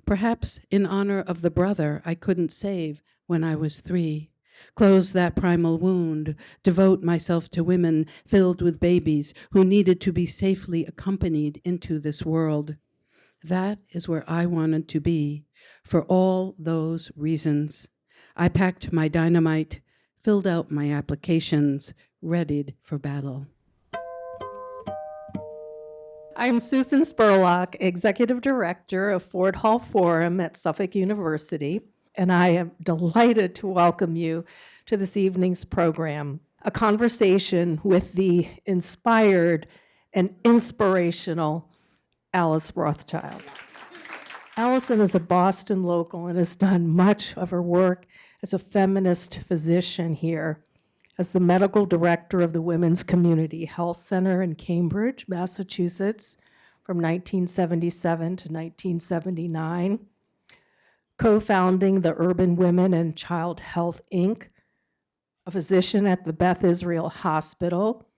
Perhaps in honor of the brother I couldn't save when I was 3. Close that primal wound, devote myself to women filled with babies who needed to be safely accompanied into this world. That is where I wanted to be, for all those reasons. I packed my dynamite, filled out my applications, readied for battle. I'm Susan Spurlock, Executive Director of Ford Hall Forum at Suffolk University, and I am delighted to welcome you to this evening's program, a conversation with the inspired and inspirational Alice Rothchild. Allison is a Boston local and has done much of her work as a feminist physician here, as the medical director of the Women's Community Health Center in Cambridge, Massachusetts, from 1977 to 1979, co-founding the Urban Women and Child Health, Inc., a physician at the Beth Israel Hospital,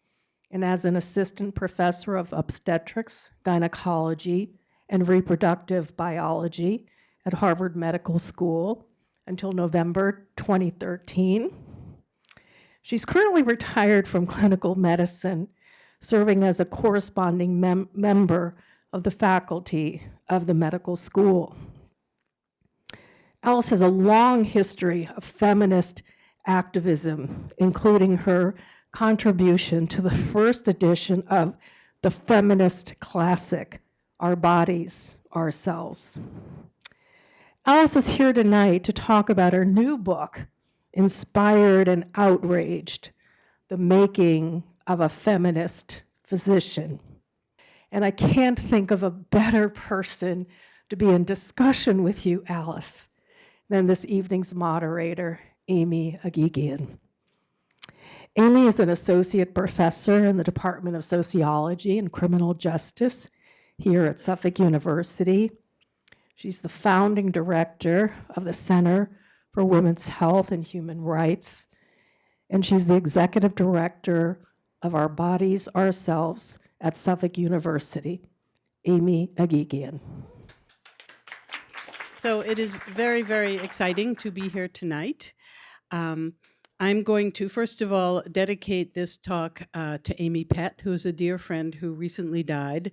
and as an assistant professor of obstetrics, gynecology, and reproductive biology at Harvard Medical School until November 2013. She's currently retired from clinical medicine, serving as a corresponding member of the faculty of the medical school. Alice has a long history of feminist activism, including her contribution to the first edition of the feminist classic, Our Bodies, Ourselves. Alice is here tonight to talk about her new book, Inspired and Outraged, The Making of a Feminist Physician. And I can't think of a better person to be in discussion with you, Alice, than this evening's moderator, Amy Agigian. Amy is an associate professor in the Department of Sociology and Criminal Justice here at Suffolk University. She's the founding director of the Center for Women's Health and Human Rights, and she's the executive director of Our Bodies, Ourselves at Suffolk University. Amy Agigian. So it is very, very exciting to be here tonight. I'm going to, first of all, dedicate this talk to Amy Pett, who's a dear friend who recently died.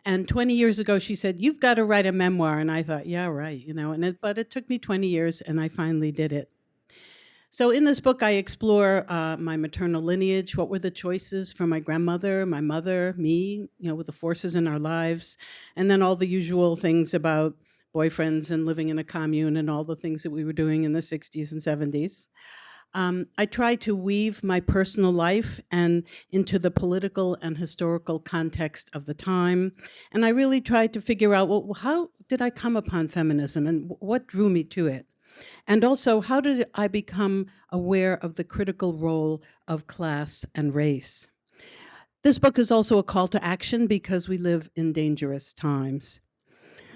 And 20 years ago, she said, "You've got to write a memoir." And I thought, yeah, right, you know, but it took me 20 years and I finally did it. So in this book, I explore my maternal lineage. What were the choices for my grandmother, my mother, me, you know, with the forces in our lives, and then all the usual things about boyfriends and living in a commune and all the things that we were doing in the 60s and 70s. I try to weave my personal life and into the political and historical context of the time. And I really tried to figure out, well, how did I come upon feminism and what drew me to it? And also, how did I become aware of the critical role of class and race? This book is also a call to action because we live in dangerous times.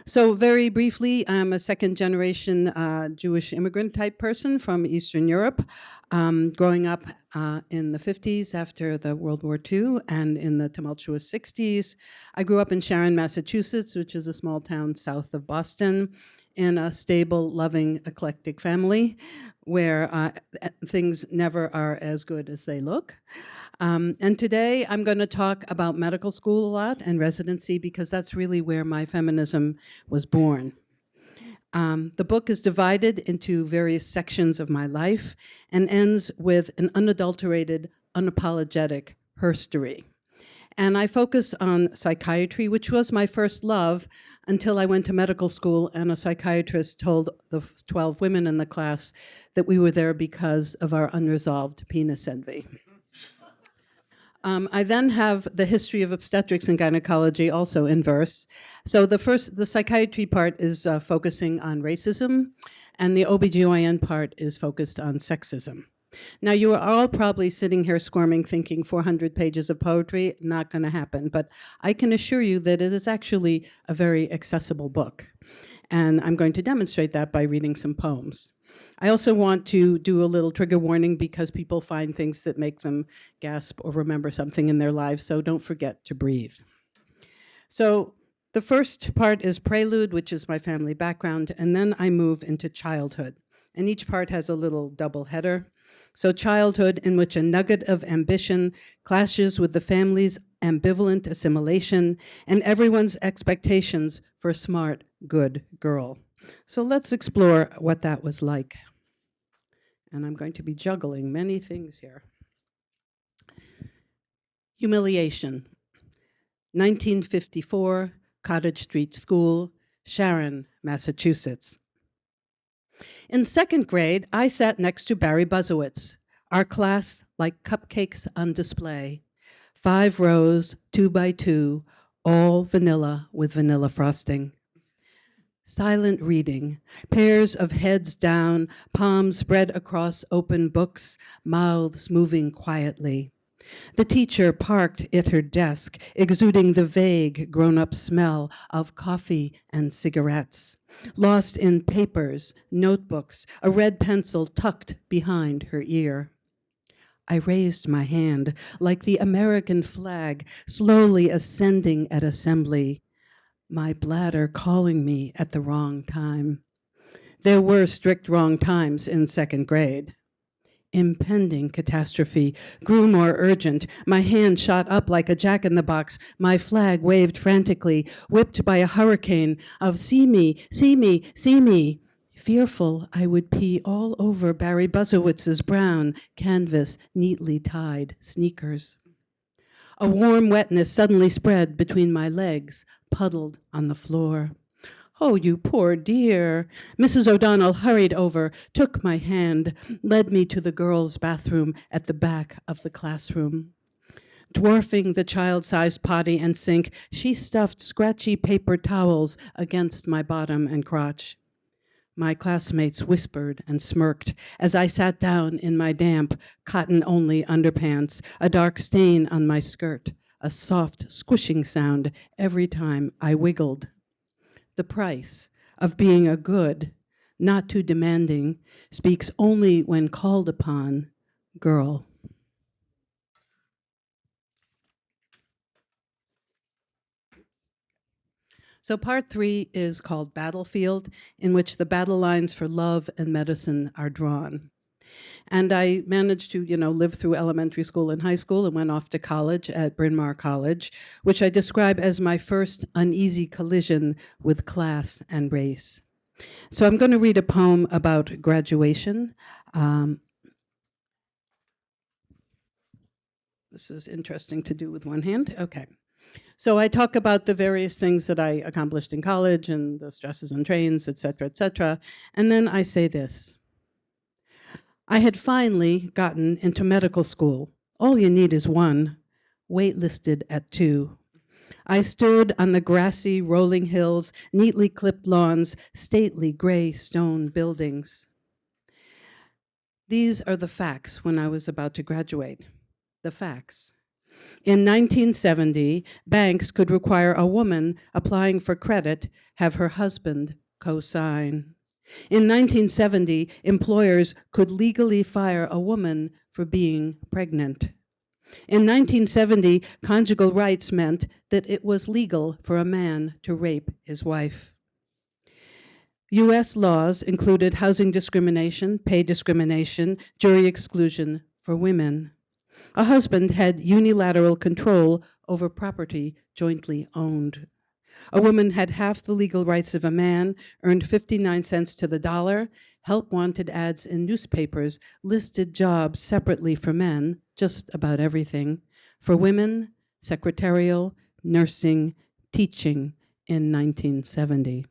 So very briefly, I'm a second generation Jewish immigrant type person from Eastern Europe, growing up in the 50s after the World War II and in the tumultuous 60s. I grew up in Sharon, Massachusetts, which is a small town south of Boston, in a stable, loving, eclectic family where things never are as good as they look. And today I'm going to talk about medical school a lot and residency because that's really where my feminism was born. The book is divided into various sections of my life and ends with an unadulterated, unapologetic herstory. And I focus on psychiatry, which was my first love until I went to medical school and a psychiatrist told the 12 women in the class that we were there because of our unresolved penis envy. I then have the history of obstetrics and gynecology also in verse. So the psychiatry part is focusing on racism, and the OBGYN part is focused on sexism. Now, you are all probably sitting here squirming, thinking 400 pages of poetry, not going to happen. But I can assure you that it is actually a very accessible book. And I'm going to demonstrate that by reading some poems. I also want to do a little trigger warning because people find things that make them gasp or remember something in their lives, so don't forget to breathe. So The first part is prelude, which is my family background, and then I move into childhood. And each part has a little double header. So childhood, in which a nugget of ambition clashes with the family's ambivalent assimilation and everyone's expectations for a smart, good girl. So let's explore what that was like. And I'm going to be juggling many things here. Humiliation. 1954, Cottage Street School, Sharon, Massachusetts. In second grade, I sat next to Barry Buzzowitz, our class like cupcakes on display. 5 rows, 2 by 2, all vanilla with vanilla frosting. Silent reading, pairs of heads down, palms spread across open books, mouths moving quietly. The teacher parked at her desk, exuding the vague grown-up smell of coffee and cigarettes, lost in papers, notebooks, a red pencil tucked behind her ear. I raised my hand like the American flag slowly ascending at assembly, my bladder calling me at the wrong time. There were strict wrong times in second grade. Impending catastrophe grew more urgent. My hand shot up like a jack-in-the-box. My flag waved frantically, whipped by a hurricane of "see me, see me, see me." Fearful I would pee all over Barry Buzzowitz's brown, canvas, neatly tied sneakers. A warm wetness suddenly spread between my legs, puddled on the floor. "Oh, you poor dear." Mrs. O'Donnell hurried over, took my hand, led me to the girls' bathroom at the back of the classroom. Dwarfing the child-sized potty and sink, she stuffed scratchy paper towels against my bottom and crotch. My classmates whispered and smirked as I sat down in my damp, cotton-only underpants, a dark stain on my skirt, a soft squishing sound every time I wiggled. The price of being a good, not too demanding, speaks only when called upon, girl. So part 3 is called Battlefield, in which the battle lines for love and medicine are drawn. And I managed to, live through elementary school and high school and went off to college at Bryn Mawr College, which I describe as my first uneasy collision with class and race. So I'm going to read a poem about graduation. This is interesting to do with one hand. Okay. So I talk about the various things that I accomplished in college and the stresses on trains, et cetera, and then I say this. I had finally gotten into medical school. All you need is one, waitlisted at 2. I stood on the grassy, rolling hills, neatly clipped lawns, stately gray stone buildings. These are the facts when I was about to graduate. The facts. In 1970, banks could require a woman applying for credit have her husband co-sign. In 1970, employers could legally fire a woman for being pregnant. In 1970, conjugal rights meant that it was legal for a man to rape his wife. US laws included housing discrimination, pay discrimination, jury exclusion for women. A husband had unilateral control over property jointly owned. A woman had half the legal rights of a man, earned 59 cents to the dollar, help wanted ads in newspapers, listed jobs separately for men, just about everything. For women, secretarial, nursing, teaching in 1970.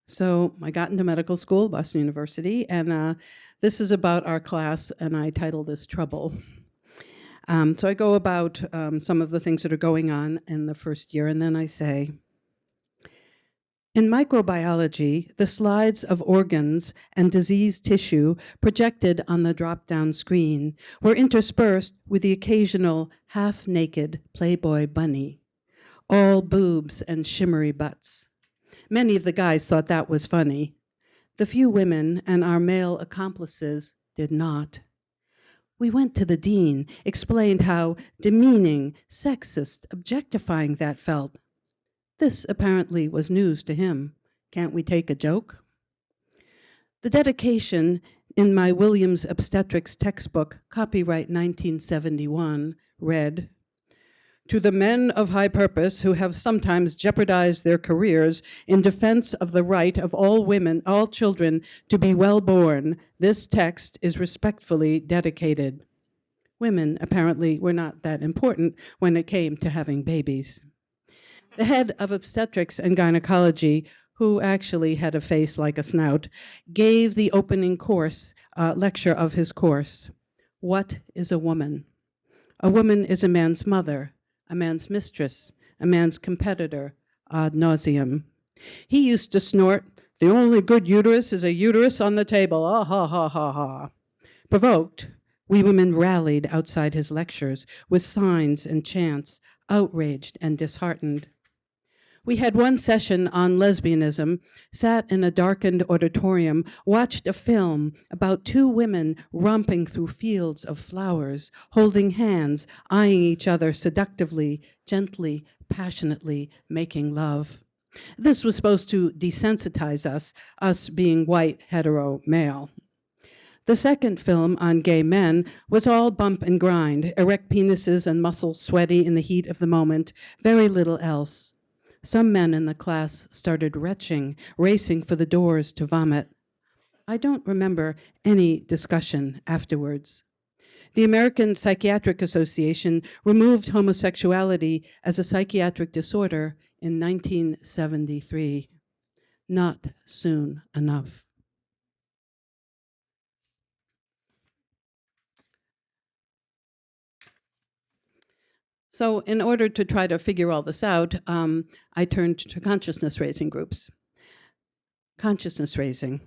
So I got into medical school, Boston University, and this is about our class, and I title this Trouble. So I go about some of the things that are going on in the first year, and then I say, in microbiology, the slides of organs and diseased tissue projected on the drop-down screen were interspersed with the occasional half-naked Playboy bunny, all boobs and shimmery butts. Many of the guys thought that was funny. The few women and our male accomplices did not. We went to the dean, explained how demeaning, sexist, objectifying that felt. This apparently was news to him. Can't we take a joke? The dedication in my Williams obstetrics textbook, copyright 1971, read, "To the men of high purpose who have sometimes jeopardized their careers in defense of the right of all women, all children to be well born, this text is respectfully dedicated." Women apparently were not that important when it came to having babies. The head of obstetrics and gynecology, who actually had a face like a snout, gave the opening lecture of his course. What is a woman? A woman is a man's mother, a man's mistress, a man's competitor, ad nauseum. He used to snort, "The only good uterus is a uterus on the table, ah ha ha ha ha." Provoked, we women rallied outside his lectures with signs and chants, outraged and disheartened. We had one session on lesbianism, sat in a darkened auditorium, watched a film about two women romping through fields of flowers, holding hands, eyeing each other seductively, gently, passionately, making love. This was supposed to desensitize us being white, hetero, male. The second film on gay men was all bump and grind, erect penises and muscles sweaty in the heat of the moment, very little else. Some men in the class started retching, racing for the doors to vomit. I don't remember any discussion afterwards. The American Psychiatric Association removed homosexuality as a psychiatric disorder in 1973. Not soon enough. So in order to try to figure all this out, I turned to consciousness raising groups. Consciousness raising,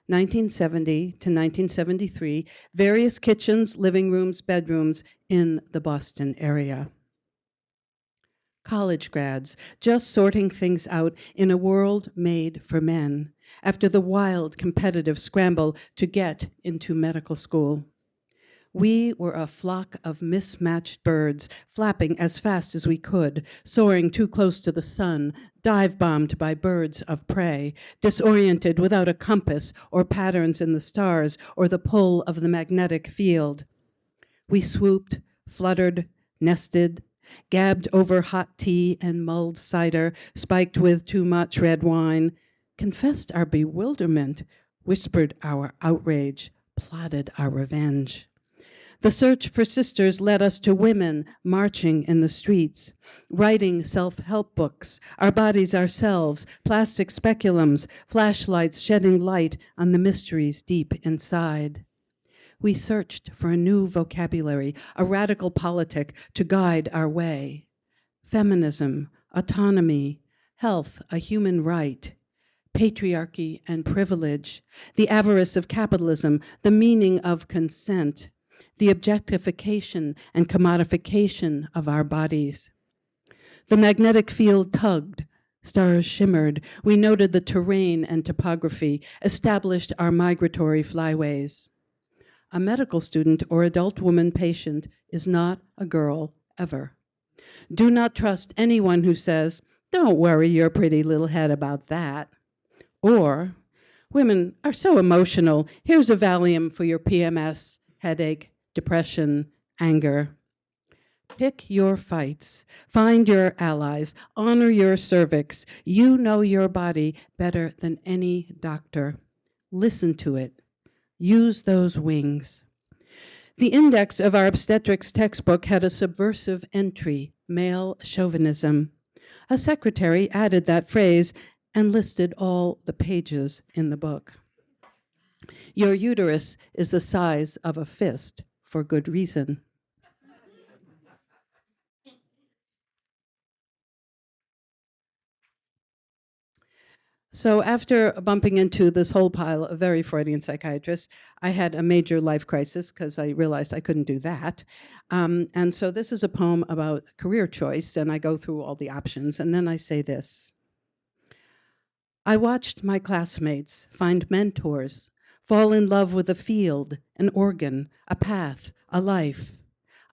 1970 to 1973, various kitchens, living rooms, bedrooms in the Boston area. College grads, just sorting things out in a world made for men, after the wild competitive scramble to get into medical school. We were a flock of mismatched birds, flapping as fast as we could, soaring too close to the sun, dive-bombed by birds of prey, disoriented without a compass or patterns in the stars or the pull of the magnetic field. We swooped, fluttered, nested, gabbed over hot tea and mulled cider, spiked with too much red wine, confessed our bewilderment, whispered our outrage, plotted our revenge. The search for sisters led us to women marching in the streets, writing self-help books, our bodies ourselves, plastic speculums, flashlights shedding light on the mysteries deep inside. We searched for a new vocabulary, a radical politic to guide our way. Feminism, autonomy, health, a human right, patriarchy and privilege, the avarice of capitalism, the meaning of consent, the objectification and commodification of our bodies. The magnetic field tugged, stars shimmered, we noted the terrain and topography, established our migratory flyways. A medical student or adult woman patient is not a girl ever. Do not trust anyone who says, "Don't worry your pretty little head about that." Or, "Women are so emotional, here's a Valium for your PMS, headache, depression, anger." Pick your fights, find your allies, honor your cervix. You know your body better than any doctor. Listen to it. Use those wings. The index of our obstetrics textbook had a subversive entry, male chauvinism. A secretary added that phrase and listed all the pages in the book. Your uterus is the size of a fist for good reason. So after bumping into this whole pile of very Freudian psychiatrists, I had a major life crisis because I realized I couldn't do that. And so this is a poem about career choice, and I go through all the options, and then I say this. I watched my classmates find mentors, fall in love with a field, an organ, a path, a life.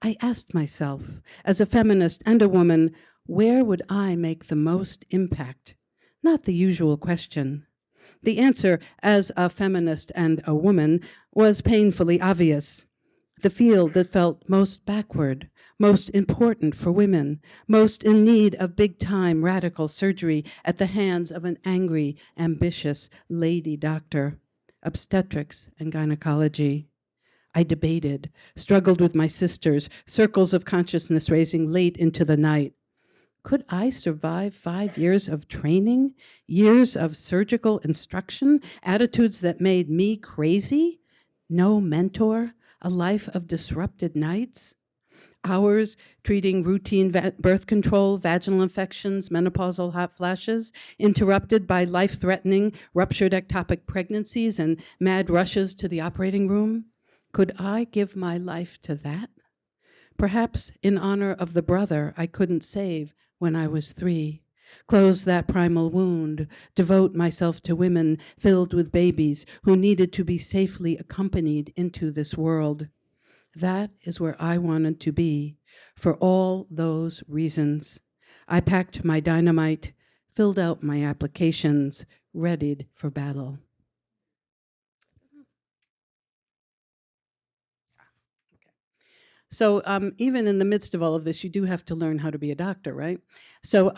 I asked myself, as a feminist and a woman, where would I make the most impact? Not the usual question. The answer, as a feminist and a woman, was painfully obvious. The field that felt most backward, most important for women, most in need of big-time radical surgery at the hands of an angry, ambitious lady doctor, obstetrics and gynecology. I debated, struggled with my sisters, circles of consciousness raising late into the night. Could I survive 5 years of training, years of surgical instruction, attitudes that made me crazy? No mentor, a life of disrupted nights? Hours treating routine birth control, vaginal infections, menopausal hot flashes, interrupted by life-threatening ruptured ectopic pregnancies and mad rushes to the operating room? Could I give my life to that? Perhaps in honor of the brother I couldn't save when I was 3, close that primal wound, devote myself to women filled with babies who needed to be safely accompanied into this world. That is where I wanted to be, for all those reasons. I packed my dynamite, filled out my applications, readied for battle. So even in the midst of all of this, you do have to learn how to be a doctor, right? So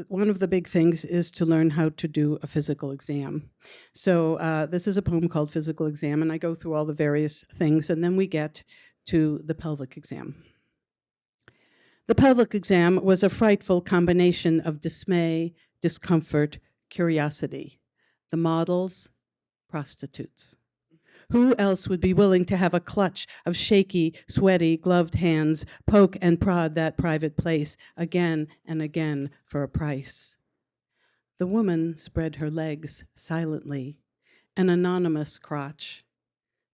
one of the big things is to learn how to do a physical exam. So this is a poem called Physical Exam, and I go through all the various things, and then we get to the pelvic exam. The pelvic exam was a frightful combination of dismay, discomfort, curiosity. The models, prostitutes. Who else would be willing to have a clutch of shaky, sweaty, gloved hands poke and prod that private place again and again for a price? The woman spread her legs silently, an anonymous crotch.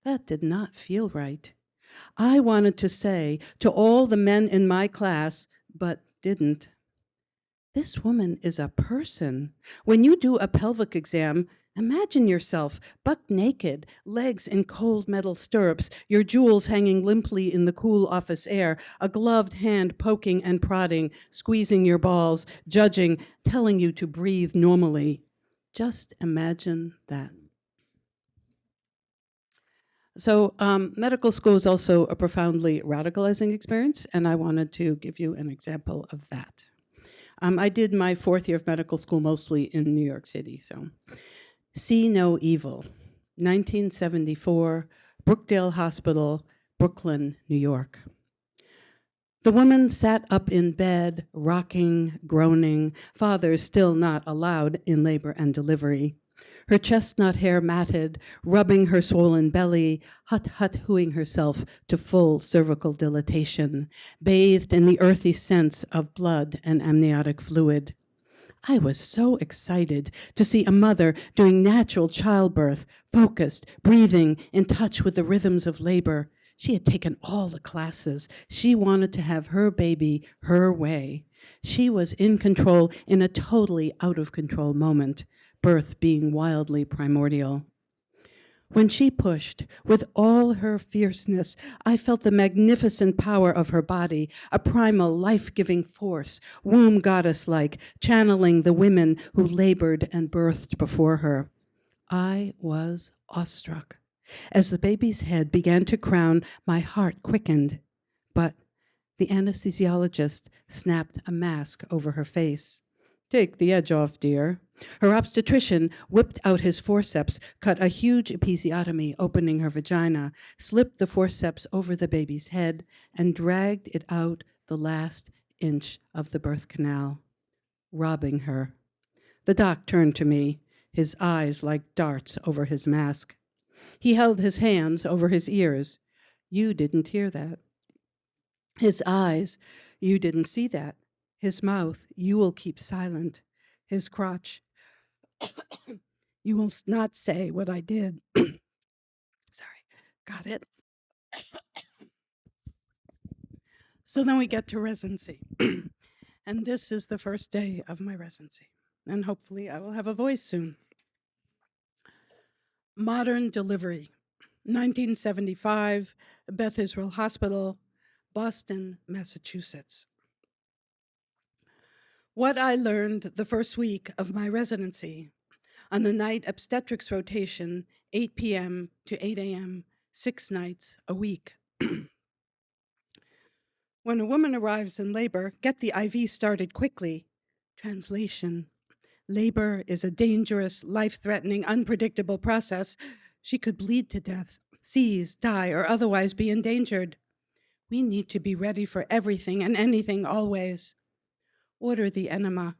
That did not feel right. I wanted to say to all the men in my class, but didn't. This woman is a person. When you do a pelvic exam, imagine yourself buck naked, legs in cold metal stirrups, your jewels hanging limply in the cool office air, a gloved hand poking and prodding, squeezing your balls, judging, telling you to breathe normally. Just imagine that. So medical school is also a profoundly radicalizing experience, and I wanted to give you an example of that. I did my 4th year of medical school mostly in New York City, so. See No Evil, 1974, Brookdale Hospital, Brooklyn, New York. The woman sat up in bed, rocking, groaning, father still not allowed in labor and delivery. Her chestnut hair matted, rubbing her swollen belly, hut-hut-hooing herself to full cervical dilatation, bathed in the earthy sense of blood and amniotic fluid. I was so excited to see a mother doing natural childbirth, focused, breathing, in touch with the rhythms of labor. She had taken all the classes. She wanted to have her baby her way. She was in control in a totally out of control moment, birth being wildly primordial. When she pushed, with all her fierceness, I felt the magnificent power of her body, a primal, life-giving force, womb goddess-like, channeling the women who labored and birthed before her. I was awestruck. As the baby's head began to crown, my heart quickened. But the anesthesiologist snapped a mask over her face. Take the edge off, dear. Her obstetrician whipped out his forceps, cut a huge episiotomy, opening her vagina, slipped the forceps over the baby's head, and dragged it out the last inch of the birth canal, robbing her. The doc turned to me, his eyes like darts over his mask. He held his hands over his ears. You didn't hear that. His eyes, you didn't see that. His mouth, you will keep silent. His crotch, you will not say what I did. Sorry, got it. So then we get to residency. And this is the first day of my residency. And hopefully I will have a voice soon. Modern delivery. 1975, Beth Israel Hospital, Boston, Massachusetts. What I learned the first week of my residency on the night obstetrics rotation, 8 p.m. to 8 a.m., 6 nights a week. When a woman arrives in labor, get the IV started quickly. Translation: labor is a dangerous, life-threatening, unpredictable process. She could bleed to death, seize, die, or otherwise be endangered. We need to be ready for everything and anything always. Order the enema.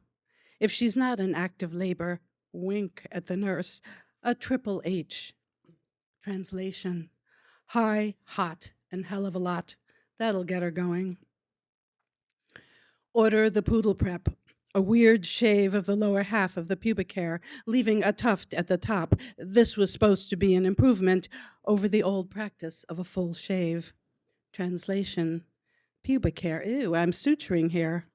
If she's not in active labor, wink at the nurse, a triple H. Translation: high, hot, and hell of a lot. That'll get her going. Order the poodle prep, a weird shave of the lower half of the pubic hair, leaving a tuft at the top. This was supposed to be an improvement over the old practice of a full shave. Translation: pubic hair, ew, I'm suturing here.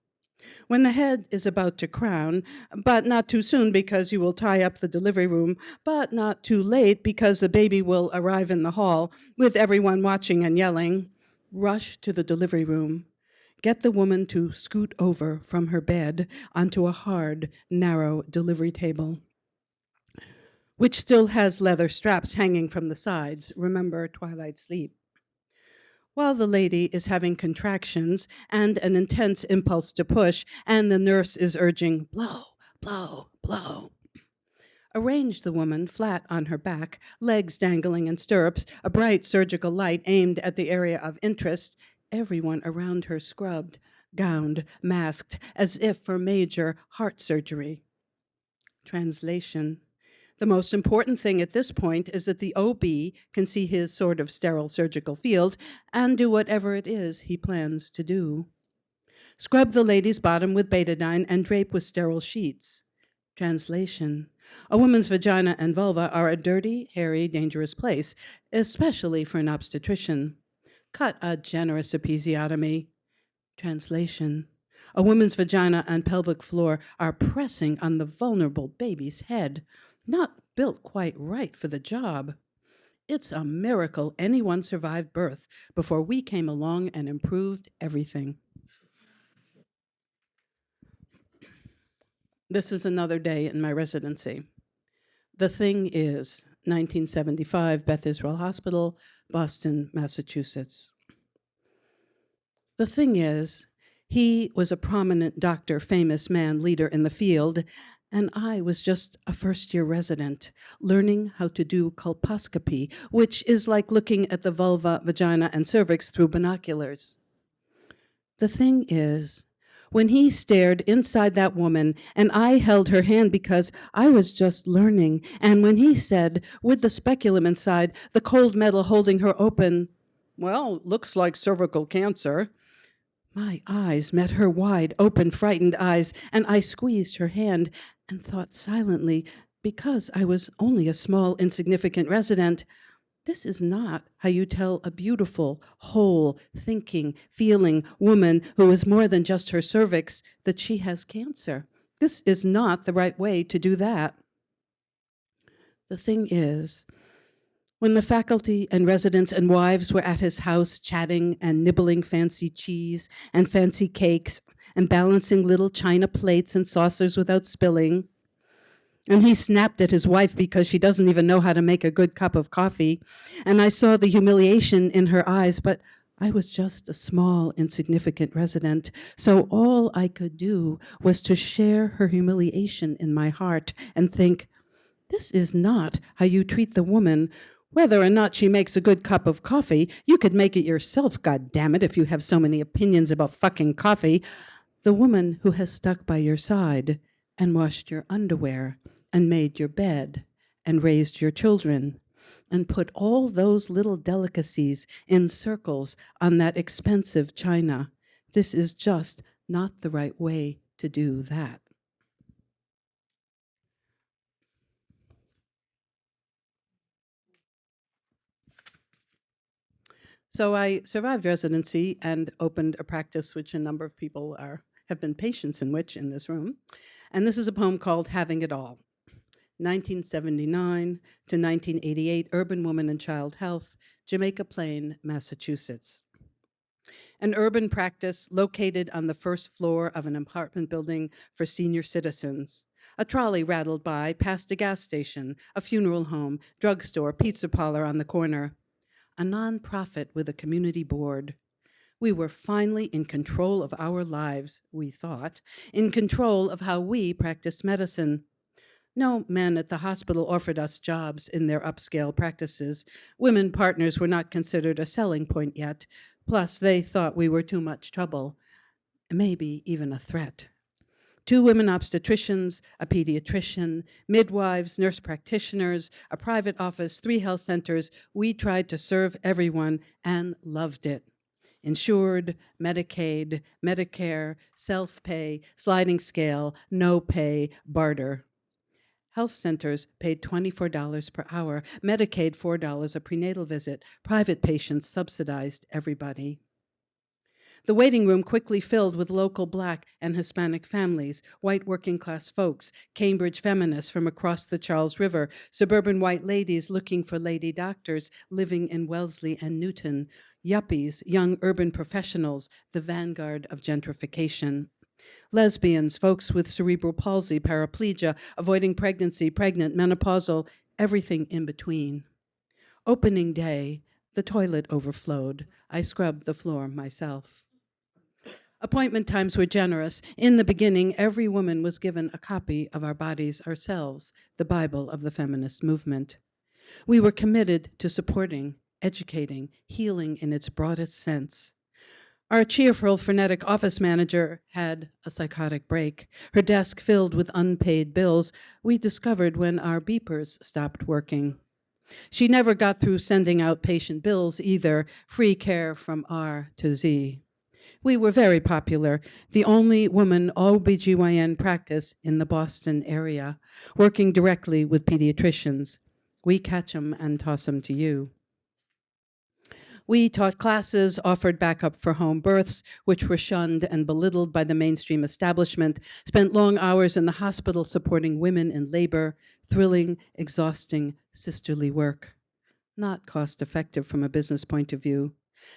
When the head is about to crown, but not too soon because you will tie up the delivery room, but not too late because the baby will arrive in the hall with everyone watching and yelling, rush to the delivery room. Get the woman to scoot over from her bed onto a hard, narrow delivery table, which still has leather straps hanging from the sides. Remember twilight sleep. While the lady is having contractions and an intense impulse to push, and the nurse is urging, blow, blow, blow. Arrange the woman flat on her back, legs dangling in stirrups, a bright surgical light aimed at the area of interest, everyone around her scrubbed, gowned, masked, as if for major heart surgery. Translation: the most important thing at this point is that the OB can see his sort of sterile surgical field and do whatever it is he plans to do. Scrub the lady's bottom with betadine and drape with sterile sheets. Translation: a woman's vagina and vulva are a dirty, hairy, dangerous place, especially for an obstetrician. Cut a generous episiotomy. Translation: a woman's vagina and pelvic floor are pressing on the vulnerable baby's head, not built quite right for the job. It's a miracle anyone survived birth before we came along and improved everything. This is another day in my residency. The thing is, 1975, Beth Israel Hospital, Boston, Massachusetts. The thing is, he was a prominent doctor, famous man, leader in the field, and I was just a first-year resident, learning how to do colposcopy, which is like looking at the vulva, vagina, and cervix through binoculars. The thing is, when he stared inside that woman and I held her hand because I was just learning, and when he said, with the speculum inside, the cold metal holding her open, well, looks like cervical cancer, my eyes met her wide open, frightened eyes, and I squeezed her hand and thought silently, because I was only a small, insignificant resident, this is not how you tell a beautiful, whole, thinking, feeling woman who is more than just her cervix that she has cancer. This is not the right way to do that. The thing is, when the faculty and residents and wives were at his house chatting and nibbling fancy cheese and fancy cakes and balancing little china plates and saucers without spilling, and he snapped at his wife because she doesn't even know how to make a good cup of coffee. And I saw the humiliation in her eyes, but I was just a small, insignificant resident. So all I could do was to share her humiliation in my heart and think, this is not how you treat the woman. Whether or not she makes a good cup of coffee, you could make it yourself, goddammit, if you have so many opinions about fucking coffee. The woman who has stuck by your side and washed your underwear and made your bed and raised your children and put all those little delicacies in circles on that expensive china. This is just not the right way to do that. So I survived residency and opened a practice which a number of people have been patients in which in this room. And this is a poem called Having It All. 1979 to 1988, Urban Woman and Child Health, Jamaica Plain, Massachusetts. An urban practice located on the first floor of an apartment building for senior citizens. A trolley rattled by, past a gas station, a funeral home, drugstore, pizza parlor on the corner. A nonprofit with a community board. We were finally in control of our lives, we thought, in control of how we practiced medicine. No men at the hospital offered us jobs in their upscale practices. Women partners were not considered a selling point yet. Plus, they thought we were too much trouble, maybe even a threat. 2 women obstetricians, a pediatrician, midwives, nurse practitioners, a private office, 3 health centers. We tried to serve everyone and loved it. Insured, Medicaid, Medicare, self-pay, sliding scale, no pay, barter. Health centers paid $24 per hour, Medicaid $4 a prenatal visit, private patients subsidized everybody. The waiting room quickly filled with local Black and Hispanic families, white working class folks, Cambridge feminists from across the Charles River, suburban white ladies looking for lady doctors living in Wellesley and Newton, yuppies, young urban professionals, the vanguard of gentrification. Lesbians, folks with cerebral palsy, paraplegia, avoiding pregnancy, pregnant, menopausal, everything in between. Opening day, the toilet overflowed. I scrubbed the floor myself. Appointment times were generous. In the beginning, every woman was given a copy of Our Bodies, Ourselves, the Bible of the feminist movement. We were committed to supporting, educating, healing in its broadest sense. Our cheerful, frenetic office manager had a psychotic break, her desk filled with unpaid bills we discovered when our beepers stopped working. She never got through sending out patient bills either, free care from R to Z. We were very popular, the only woman OBGYN practice in the Boston area, working directly with pediatricians. We catch 'em and toss 'em to you. We taught classes, offered backup for home births, which were shunned and belittled by the mainstream establishment, spent long hours in the hospital supporting women in labor, thrilling, exhausting, sisterly work. Not cost-effective from a business point of view.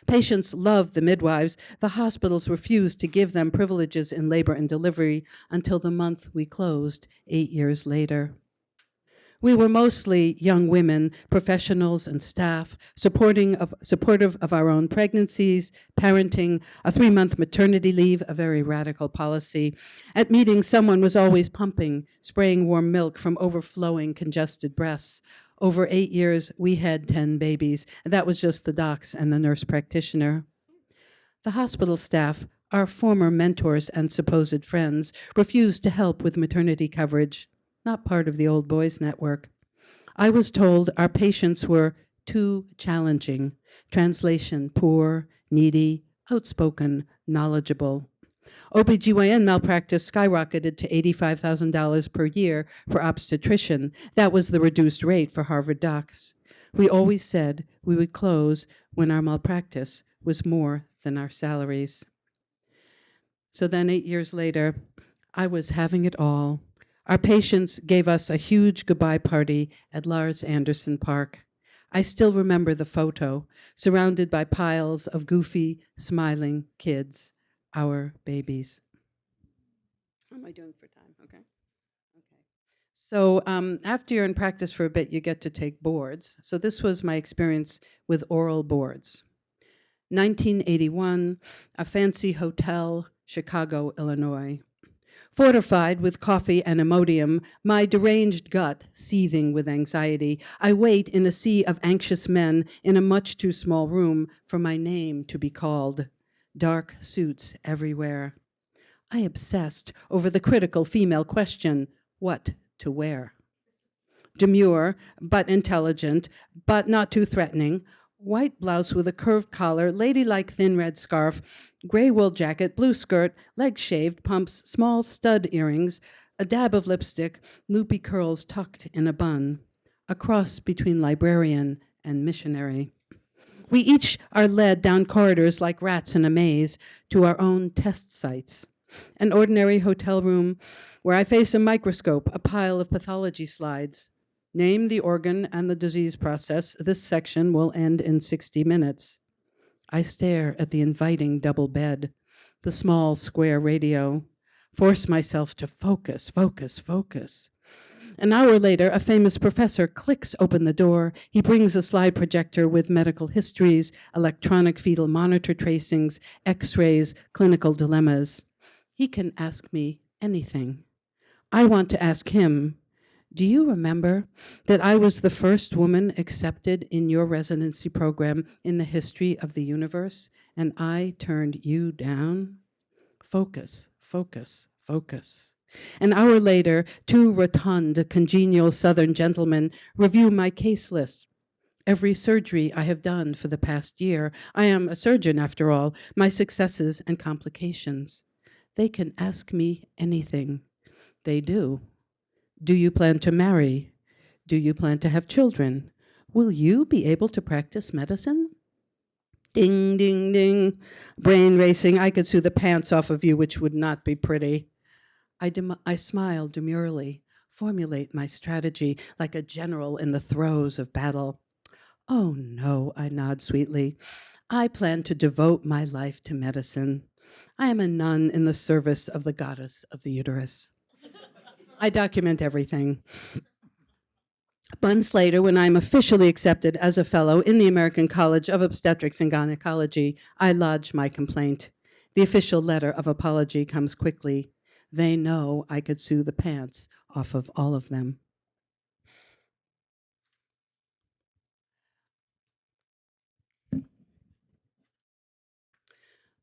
Patients loved the midwives. The hospitals refused to give them privileges in labor and delivery until the month we closed 8 years later. We were mostly young women, professionals and staff, supportive of our own pregnancies, parenting, a 3-month maternity leave, a very radical policy. At meetings, someone was always pumping, spraying warm milk from overflowing congested breasts. Over 8 years, we had 10 babies. That was just the docs and the nurse practitioner. The hospital staff, our former mentors and supposed friends, refused to help with maternity coverage. Not part of the old boys network. I was told our patients were too challenging. Translation, poor, needy, outspoken, knowledgeable. OBGYN malpractice skyrocketed to $85,000 per year for obstetrician. That was the reduced rate for Harvard docs. We always said we would close when our malpractice was more than our salaries. So then 8 years later, I was having it all. Our patients gave us a huge goodbye party at Lars Anderson Park. I still remember the photo, surrounded by piles of goofy, smiling kids, our babies. How am I doing for time? Okay. So after you're in practice for a bit, you get to take boards. So this was my experience with oral boards. 1981, a fancy hotel, Chicago, Illinois. Fortified with coffee and Imodium, my deranged gut seething with anxiety, I wait in a sea of anxious men in a much too small room for my name to be called. Dark suits everywhere. I obsessed over the critical female question, what to wear. Demure, but intelligent, but not too threatening. White blouse with a curved collar, ladylike thin red scarf, gray wool jacket, blue skirt, legs shaved, pumps, small stud earrings, a dab of lipstick, loopy curls tucked in a bun. A cross between librarian and missionary. We each are led down corridors like rats in a maze to our own test sites. An ordinary hotel room where I face a microscope, a pile of pathology slides. Name the organ and the disease process. This section will end in 60 minutes. I stare at the inviting double bed, the small square radio, force myself to focus, focus, focus. An hour later, a famous professor clicks open the door. He brings a slide projector with medical histories, electronic fetal monitor tracings, x-rays, clinical dilemmas. He can ask me anything. I want to ask him, do you remember that I was the first woman accepted in your residency program in the history of the universe, and I turned you down? Focus, focus, focus. An hour later, two rotund, congenial Southern gentlemen review my case list. Every surgery I have done for the past year. I am a surgeon, after all, my successes and complications. They can ask me anything. They do. Do you plan to marry? Do you plan to have children? Will you be able to practice medicine? Ding, ding, ding. Brain racing. I could sue the pants off of you, which would not be pretty. I smile demurely, formulate my strategy like a general in the throes of battle. Oh no, I nod sweetly. I plan to devote my life to medicine. I am a nun in the service of the goddess of the uterus. I document everything. Months later, when I'm officially accepted as a fellow in the American College of Obstetrics and Gynecology, I lodge my complaint. The official letter of apology comes quickly. They know I could sue the pants off of all of them.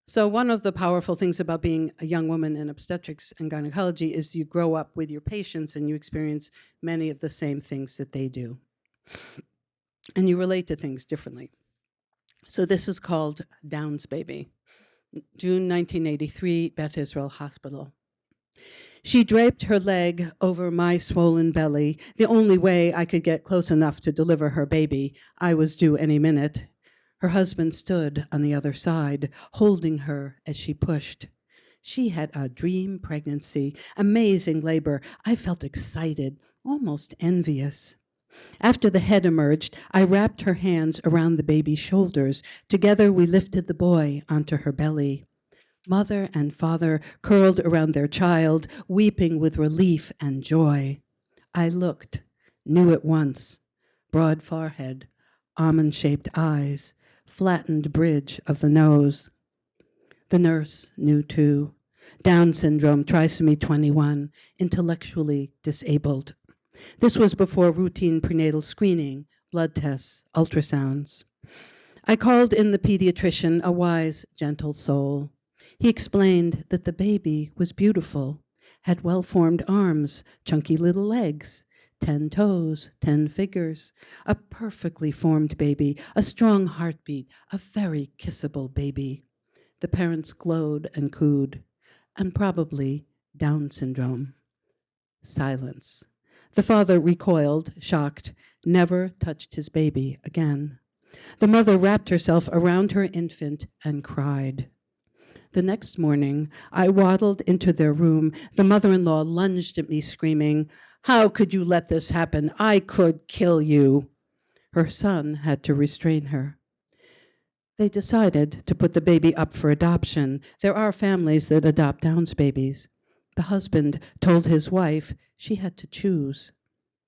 So one of the powerful things about being a young woman in obstetrics and gynecology is you grow up with your patients and you experience many of the same things that they do. And you relate to things differently. So this is called Downs baby. June 1983, Beth Israel Hospital. She draped her leg over my swollen belly, the only way I could get close enough to deliver her baby. I was due any minute. Her husband stood on the other side, holding her as she pushed. She had a dream pregnancy, amazing labor. I felt excited, almost envious. After the head emerged, I wrapped her hands around the baby's shoulders. Together, we lifted the boy onto her belly. Mother and father curled around their child, weeping with relief and joy. I looked, knew at once. Broad forehead, almond-shaped eyes, flattened bridge of the nose. The nurse knew too. Down syndrome, trisomy 21, intellectually disabled. This was before routine prenatal screening, blood tests, ultrasounds. I called in the pediatrician, a wise, gentle soul. He explained that the baby was beautiful, had well-formed arms, chunky little legs, 10 toes, 10 fingers, a perfectly formed baby, a strong heartbeat, a very kissable baby. The parents glowed and cooed, and probably Down syndrome. Silence. The father recoiled, shocked, never touched his baby again. The mother wrapped herself around her infant and cried. The next morning, I waddled into their room. The mother-in-law lunged at me, screaming, "How could you let this happen? I could kill you." Her son had to restrain her. They decided to put the baby up for adoption. There are families that adopt Downs babies. The husband told his wife she had to choose.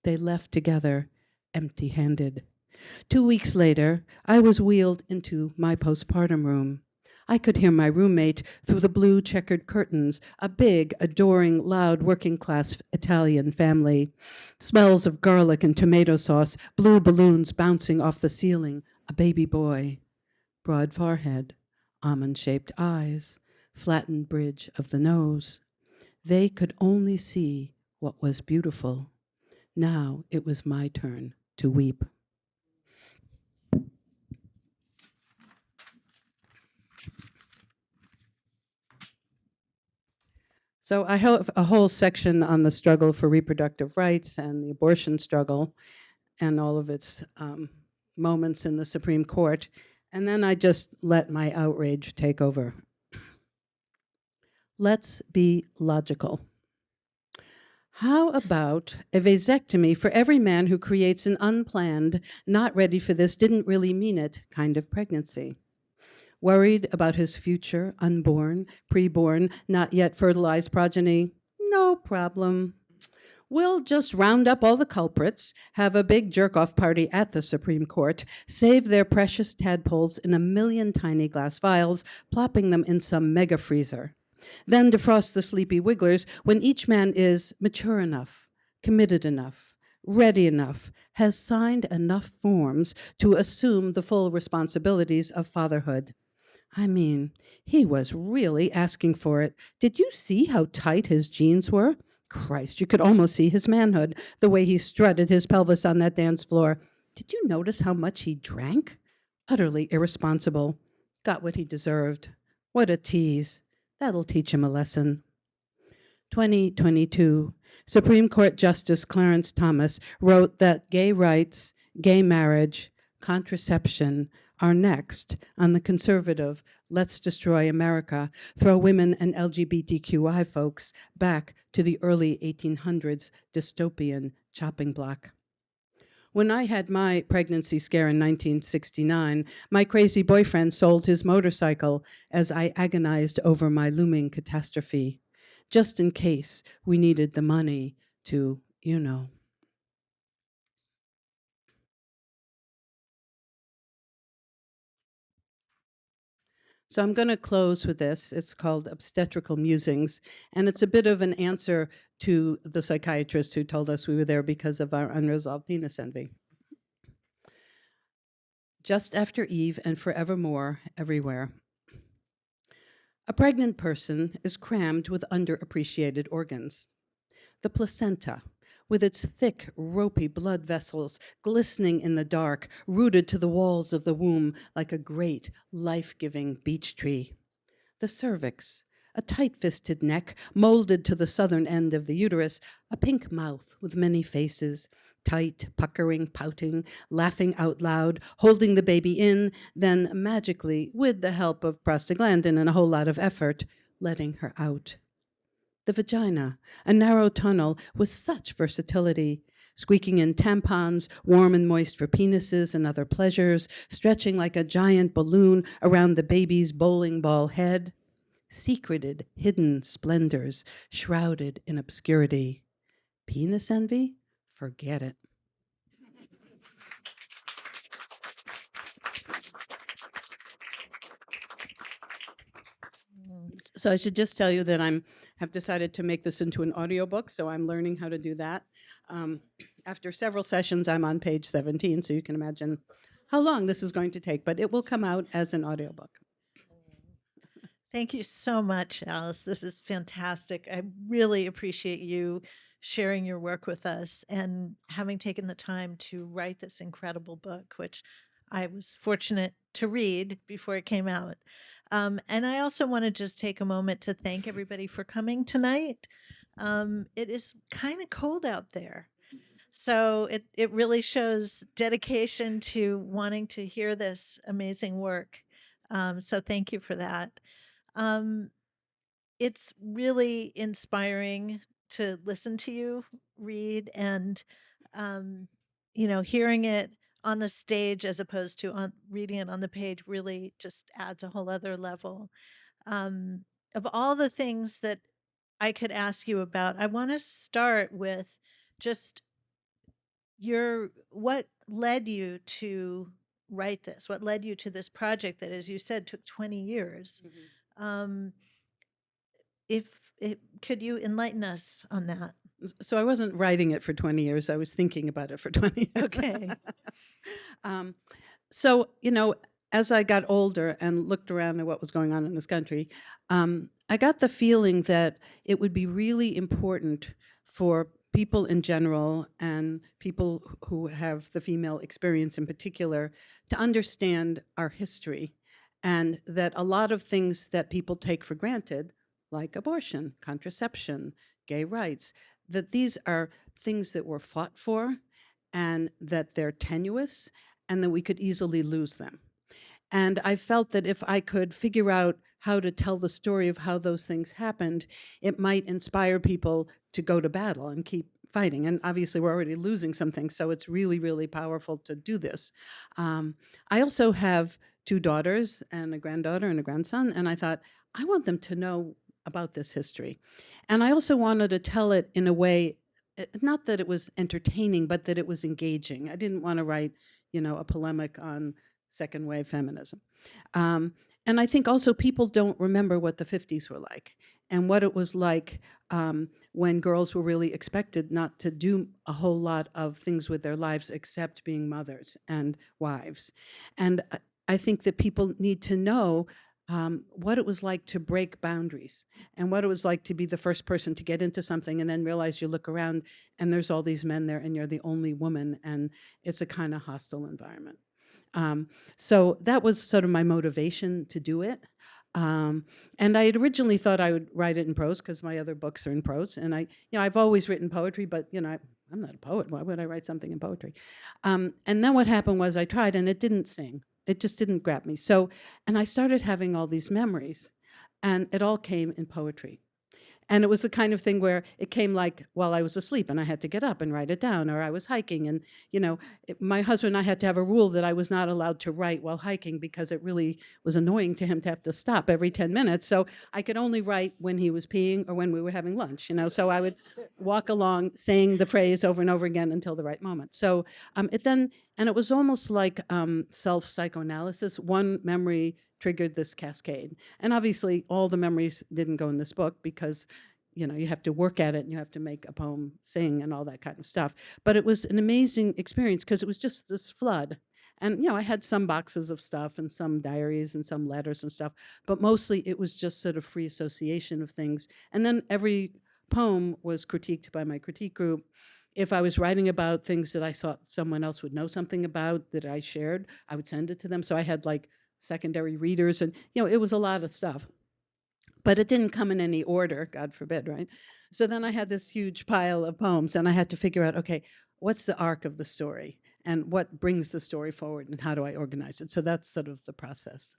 They left together, empty-handed. 2 weeks later, I was wheeled into my postpartum room. I could hear my roommate through the blue checkered curtains, a big, adoring, loud, working-class Italian family. Smells of garlic and tomato sauce, blue balloons bouncing off the ceiling, a baby boy. Broad forehead, almond-shaped eyes, flattened bridge of the nose. They could only see what was beautiful. Now it was my turn to weep. So I have a whole section on the struggle for reproductive rights and the abortion struggle and all of its moments in the Supreme Court. And then I just let my outrage take over. Let's be logical. How about a vasectomy for every man who creates an unplanned, not ready for this, didn't really mean it kind of pregnancy? Worried about his future, unborn, preborn, not yet fertilized progeny? No problem. We'll just round up all the culprits, have a big jerk off party at the Supreme Court, save their precious tadpoles in a million tiny glass vials, plopping them in some mega freezer. Then defrost the sleepy wigglers when each man is mature enough, committed enough, ready enough, has signed enough forms to assume the full responsibilities of fatherhood. I mean, he was really asking for it. Did you see how tight his jeans were? Christ, you could almost see his manhood, the way he strutted his pelvis on that dance floor. Did you notice how much he drank? Utterly irresponsible. Got what he deserved. What a tease. That'll teach him a lesson. 2022, Supreme Court Justice Clarence Thomas wrote that gay rights, gay marriage, contraception are next on the conservative Let's Destroy America, throw women and LGBTQI folks back to the early 1800s dystopian chopping block. When I had my pregnancy scare in 1969, my crazy boyfriend sold his motorcycle as I agonized over my looming catastrophe, just in case we needed the money to, you know. So I'm going to close with this. It's called Obstetrical Musings, and it's a bit of an answer to the psychiatrist who told us we were there because of our unresolved penis envy. Just after Eve and forevermore, everywhere. A pregnant person is crammed with underappreciated organs. The placenta, with its thick, ropey blood vessels glistening in the dark, rooted to the walls of the womb like a great, life-giving beech tree. The cervix, a tight-fisted neck molded to the southern end of the uterus, a pink mouth with many faces, tight, puckering, pouting, laughing out loud, holding the baby in, then magically, with the help of prostaglandin and a whole lot of effort, letting her out. The vagina, a narrow tunnel with such versatility, squeaking in tampons, warm and moist for penises and other pleasures, stretching like a giant balloon around the baby's bowling ball head. Secreted, hidden splendors, shrouded in obscurity. Penis envy? Forget it. So I should just tell you that have decided to make this into an audiobook, so I'm learning how to do that. After several sessions, I'm on page 17, so you can imagine how long this is going to take, but it will come out as an audiobook. Thank you so much, Alice. This is fantastic. I really appreciate you sharing your work with us and having taken the time to write this incredible book, which I was fortunate to read before it came out. And I also want to just take a moment to thank everybody for coming tonight. It is kind of cold out there. So it really shows dedication to wanting to hear this amazing work. So thank you for that. Um, it's really inspiring to listen to you read and, um, hearing it on the stage as opposed to reading it on the page really just adds a whole other level. Um, of all the things that I could ask you about, I want to start with just what led you to write this? What led you to this project that, as you said, took 20 years? Um, if could you enlighten us on that? So I wasn't writing it for 20 years. I was thinking about it for 20 years. Okay. So, as I got older and looked around at what was going on in this country, I got the feeling that it would be really important for people in general and people who have the female experience in particular to understand our history, and that a lot of things that people take for granted, like abortion, contraception, gay rights, that these are things that were fought for and that they're tenuous and that we could easily lose them. And I felt that if I could figure out how to tell the story of how those things happened, it might inspire people to go to battle and keep fighting. And obviously, we're already losing some things, so it's really, really powerful to do this. I also have 2 daughters and a granddaughter and a grandson, and I thought, I want them to know about this history. And I also wanted to tell it in a way, not that it was entertaining, but that it was engaging. I didn't want to write, a polemic on second wave feminism. And I think also people don't remember what the 50s were like and what it was like when girls were really expected not to do a whole lot of things with their lives except being mothers and wives. And I think that people need to know what it was like to break boundaries and what it was like to be the first person to get into something and then realize you look around and there's all these men there and you're the only woman, and it's a kind of hostile environment. So that was sort of my motivation to do it. And I had originally thought I would write it in prose because my other books are in prose. And I've always written poetry, but I'm not a poet. Why would I write something in poetry? And then what happened was I tried and it didn't sing. It just didn't grab me. And I started having all these memories, and it all came in poetry. And it was the kind of thing where it came like while I was asleep and I had to get up and write it down, or I was hiking. And, my husband and I had to have a rule that I was not allowed to write while hiking because it really was annoying to him to have to stop every 10 minutes. So I could only write when he was peeing or when we were having lunch, So I would walk along saying the phrase over and over again until the right moment. So it was almost like self-psychoanalysis. One memory triggered this cascade. And obviously, all the memories didn't go in this book because, you have to work at it and you have to make a poem sing and all that kind of stuff. But it was an amazing experience because it was just this flood. And, I had some boxes of stuff and some diaries and some letters and stuff, but mostly it was just sort of free association of things. And then every poem was critiqued by my critique group. If I was writing about things that I thought someone else would know something about that I shared, I would send it to them. So I had like secondary readers, and it was a lot of stuff, but it didn't come in any order, God forbid, right? So then I had this huge pile of poems, and I had to figure out, okay, what's the arc of the story and what brings the story forward and how do I organize it? So that's sort of the process.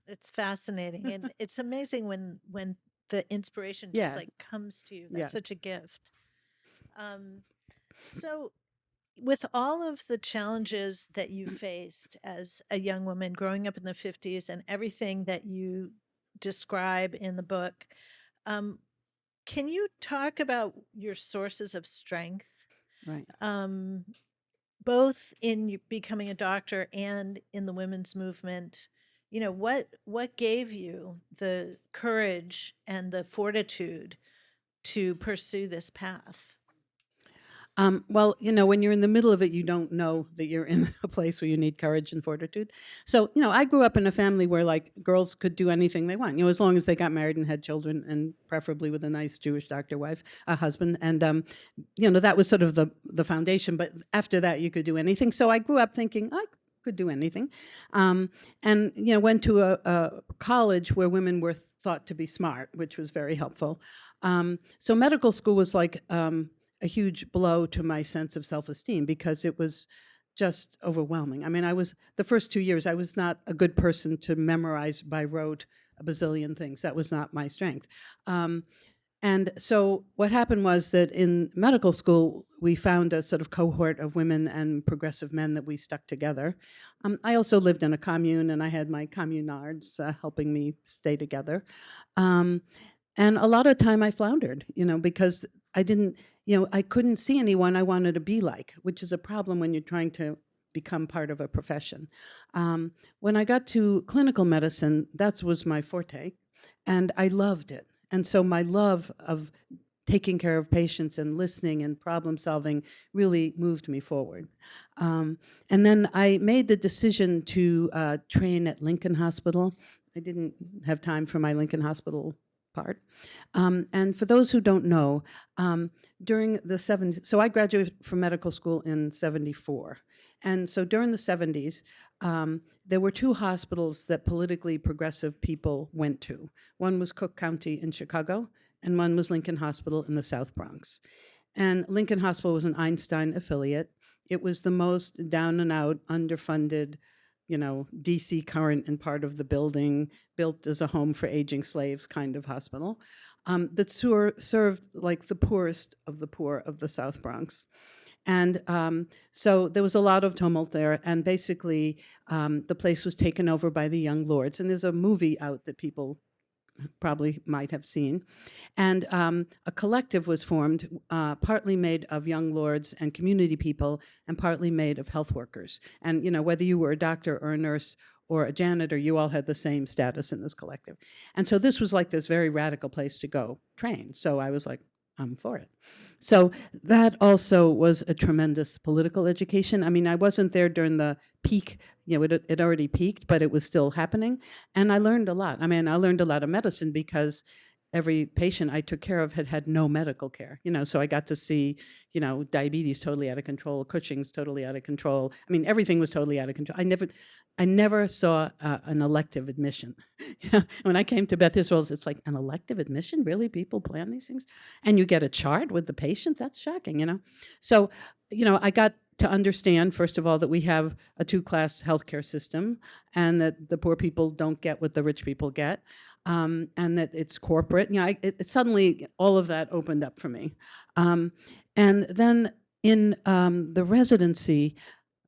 It's fascinating. And it's amazing when the inspiration just like comes to you. That's such a gift. So with all of the challenges that you faced as a young woman growing up in the 50s and everything that you describe in the book, can you talk about your sources of strength? Right. Both in becoming a doctor and in the women's movement, what gave you the courage and the fortitude to pursue this path? Well, when you're in the middle of it, you don't know that you're in a place where you need courage and fortitude. So, I grew up in a family where like girls could do anything they want, as long as they got married and had children, and preferably with a nice Jewish doctor wife, a husband. And, that was sort of the foundation. But after that, you could do anything. So I grew up thinking, I could do anything. And, went to a college where women were thought to be smart, which was very helpful. So medical school was like a huge blow to my sense of self-esteem because it was just overwhelming. I mean, the first 2 years, I was not a good person to memorize by rote a bazillion things. That was not my strength. And so what happened was that in medical school, we found a sort of cohort of women and progressive men that we stuck together. I also lived in a commune, and I had my communards helping me stay together. And a lot of time I floundered, because I didn't, I couldn't see anyone I wanted to be like, which is a problem when you're trying to become part of a profession. When I got to clinical medicine, that was my forte, and I loved it. And so my love of taking care of patients and listening and problem solving really moved me forward. And then I made the decision to train at Lincoln Hospital. I didn't have time for my Lincoln Hospital part. And for those who don't know, during the 70s, so I graduated from medical school in 74. And so during the 70s, there were 2 hospitals that politically progressive people went to. One was Cook County in Chicago, and one was Lincoln Hospital in the South Bronx. And Lincoln Hospital was an Einstein affiliate. It was the most down and out, underfunded DC current in part of the building, built as a home for aging slaves kind of hospital, that served like the poorest of the poor of the South Bronx. And so there was a lot of tumult there, and basically the place was taken over by the Young Lords. And there's a movie out that people probably might have seen. And a collective was formed, partly made of young lords and community people, and partly made of health workers. And whether you were a doctor or a nurse or a janitor, you all had the same status in this collective. And so this was like this very radical place to go train. So I was like, I'm for it. So that also was a tremendous political education. I mean, I wasn't there during the peak, it already peaked, but it was still happening. And I learned a lot. I mean, I learned a lot of medicine because every patient I took care of had no medical care, so I got to see, diabetes totally out of control, Cushing's totally out of control. I mean, everything was totally out of control. I never saw an elective admission. When I came to Beth Israel's, it's like, an elective admission? Really? People plan these things? And you get a chart with the patient? That's shocking, So, I got to understand, first of all, that we have a two-class healthcare system and that the poor people don't get what the rich people get, and that it's corporate. It suddenly, all of that opened up for me. And then in the residency,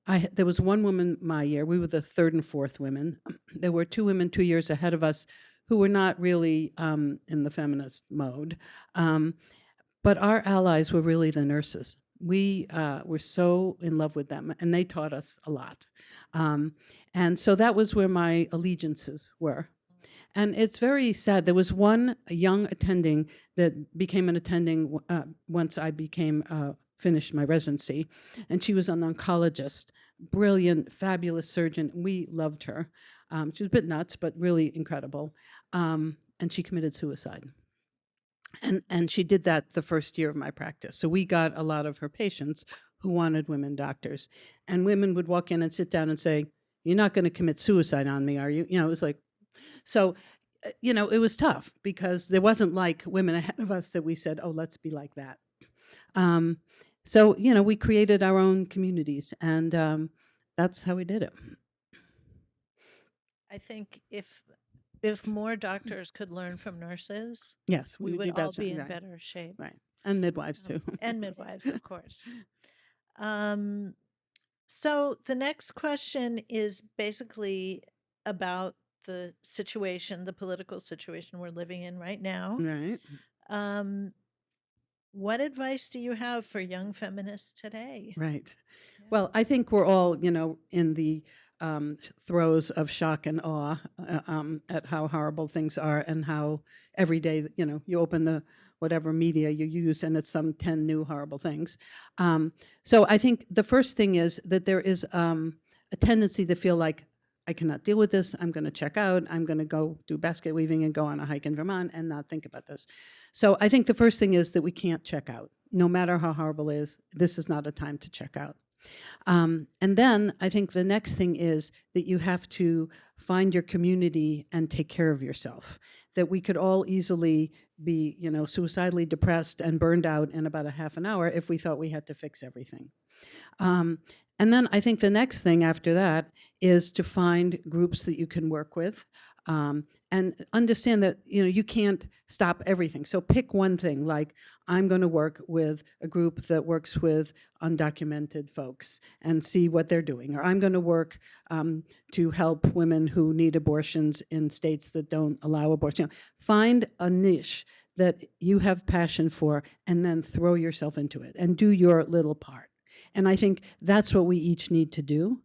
there was one woman my year. We were the third and fourth women. There were two women 2 years ahead of us who were not really in the feminist mode. But our allies were really the nurses. We were so in love with them, and they taught us a lot. And so that was where my allegiances were. And it's very sad. There was one young attending that became an attending once I finished my residency, and she was an oncologist, brilliant, fabulous surgeon. We loved her. She was a bit nuts, but really incredible. And she committed suicide. And she did that the first year of my practice. So we got a lot of her patients who wanted women doctors. And women would walk in and sit down and say, "You're not going to commit suicide on me, are you?" It was like, so, it was tough because there wasn't like women ahead of us that we said, "Oh, let's be like that." So, we created our own communities, and that's how we did it. I think if more doctors could learn from nurses, Yes, we would do all better, be in right. better shape. Right. And midwives too. And midwives, of course. So the next question is basically about the situation, the political situation we're living in right now. Right. What advice do you have for young feminists today? Right. Well, I think we're all, in the throes of shock and awe at how horrible things are, and how every day, you open the whatever media you use and it's some 10 new horrible things. So I think the first thing is that there is a tendency to feel like, I cannot deal with this. I'm going to check out. I'm going to go do basket weaving and go on a hike in Vermont and not think about this. So I think the first thing is that we can't check out. No matter how horrible it is, this is not a time to check out. And then I think the next thing is that you have to find your community and take care of yourself. That we could all easily be, suicidally depressed and burned out in about a half an hour if we thought we had to fix everything. And then I think the next thing after that is to find groups that you can work with, and understand that you can't stop everything. So pick one thing, like I'm going to work with a group that works with undocumented folks and see what they're doing, or I'm going to work to help women who need abortions in states that don't allow abortion. Find a niche that you have passion for, and then throw yourself into it and do your little part. And I think that's what we each need to do,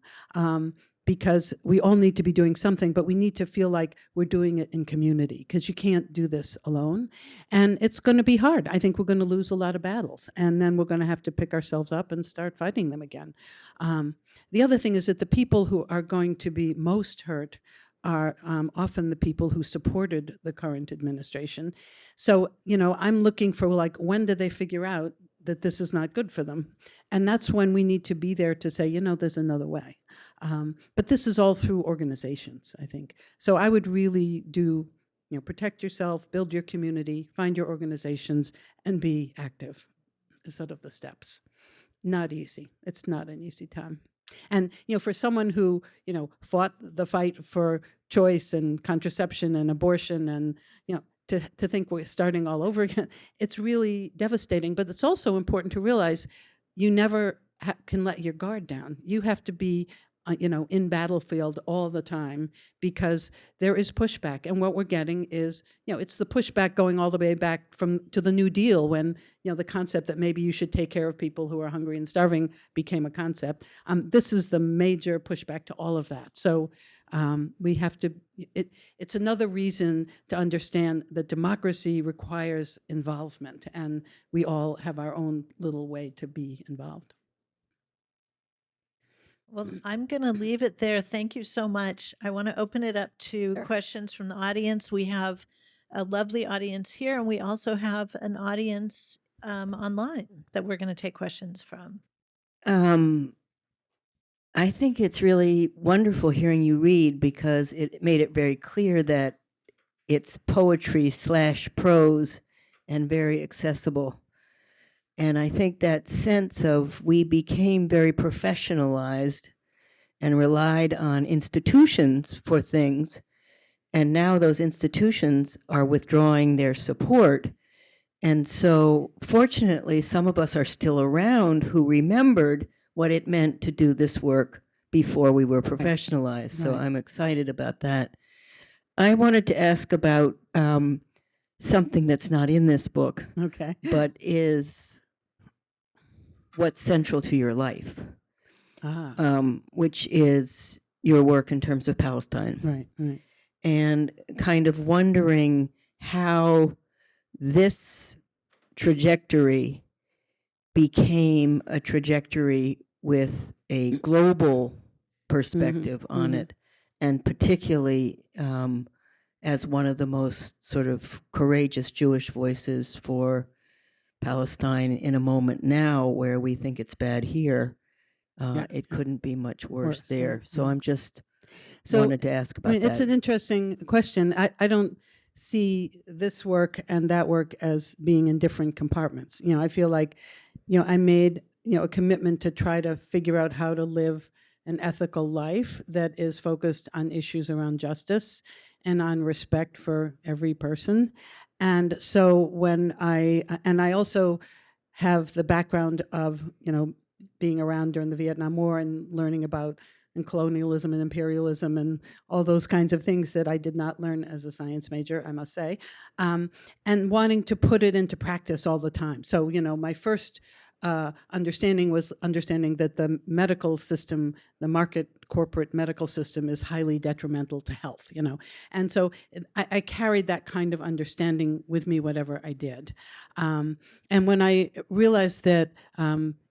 because we all need to be doing something, but we need to feel like we're doing it in community, because you can't do this alone. And it's going to be hard. I think we're going to lose a lot of battles, and then we're going to have to pick ourselves up and start fighting them again. The other thing is that the people who are going to be most hurt are often the people who supported the current administration. So, I'm looking for, like, when do they figure out that this is not good for them? And that's when we need to be there to say, there's another way. But this is all through organizations, I think. So I would really do, protect yourself, build your community, find your organizations, and be active, is sort of the steps. Not easy. It's not an easy time. And, for someone who, fought the fight for choice and contraception and abortion and, to think we're starting all over again, it's really devastating. But it's also important to realize you never can let your guard down. You have to be, in battlefield all the time, because there is pushback. And what we're getting is, it's the pushback going all the way back to the New Deal, when, the concept that maybe you should take care of people who are hungry and starving became a concept. This is the major pushback to all of that. So we have to, it's another reason to understand that democracy requires involvement, and we all have our own little way to be involved. Well, I'm going to leave it there. Thank you so much. I want to open it up to Sure. questions from the audience. We have a lovely audience here, and we also have an audience online that we're going to take questions from. I think it's really wonderful hearing you read, because it made it very clear that it's poetry / prose and very accessible. And I think that sense of we became very professionalized and relied on institutions for things, and now those institutions are withdrawing their support. And so fortunately, some of us are still around who remembered what it meant to do this work before we were professionalized. So Right. I'm excited about that. I wanted to ask about something that's not in this book, Okay. but is what's central to your life, which is your work in terms of Palestine. Right. And kind of wondering how this trajectory became a trajectory with a global perspective on it, and particularly as one of the most sort of courageous Jewish voices for Palestine in a moment now where we think it's bad here. It couldn't be much worse there. So I'm just wanted to ask about that. It's an interesting question. I don't see this work and that work as being in different compartments. I feel like, I made, a commitment to try to figure out how to live an ethical life that is focused on issues around justice and on respect for every person. And so when I also have the background of, being around during the Vietnam War and learning about colonialism and imperialism and all those kinds of things that I did not learn as a science major, I must say, and wanting to put it into practice all the time. So, my first understanding was understanding that the medical system, the market corporate medical system, is highly detrimental to health, And so I carried that kind of understanding with me, whatever I did. And when I realized that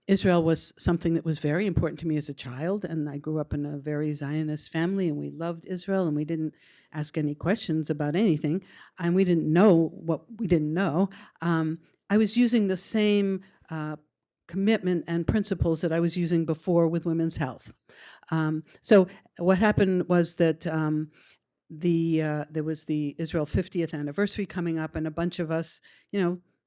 Israel was something that was very important to me as a child, and I grew up in a very Zionist family, and we loved Israel, and we didn't ask any questions about anything, and we didn't know what we didn't know. I was using the same commitment and principles that I was using before with women's health. So what happened was that there was the Israel 50th anniversary coming up, and a bunch of us,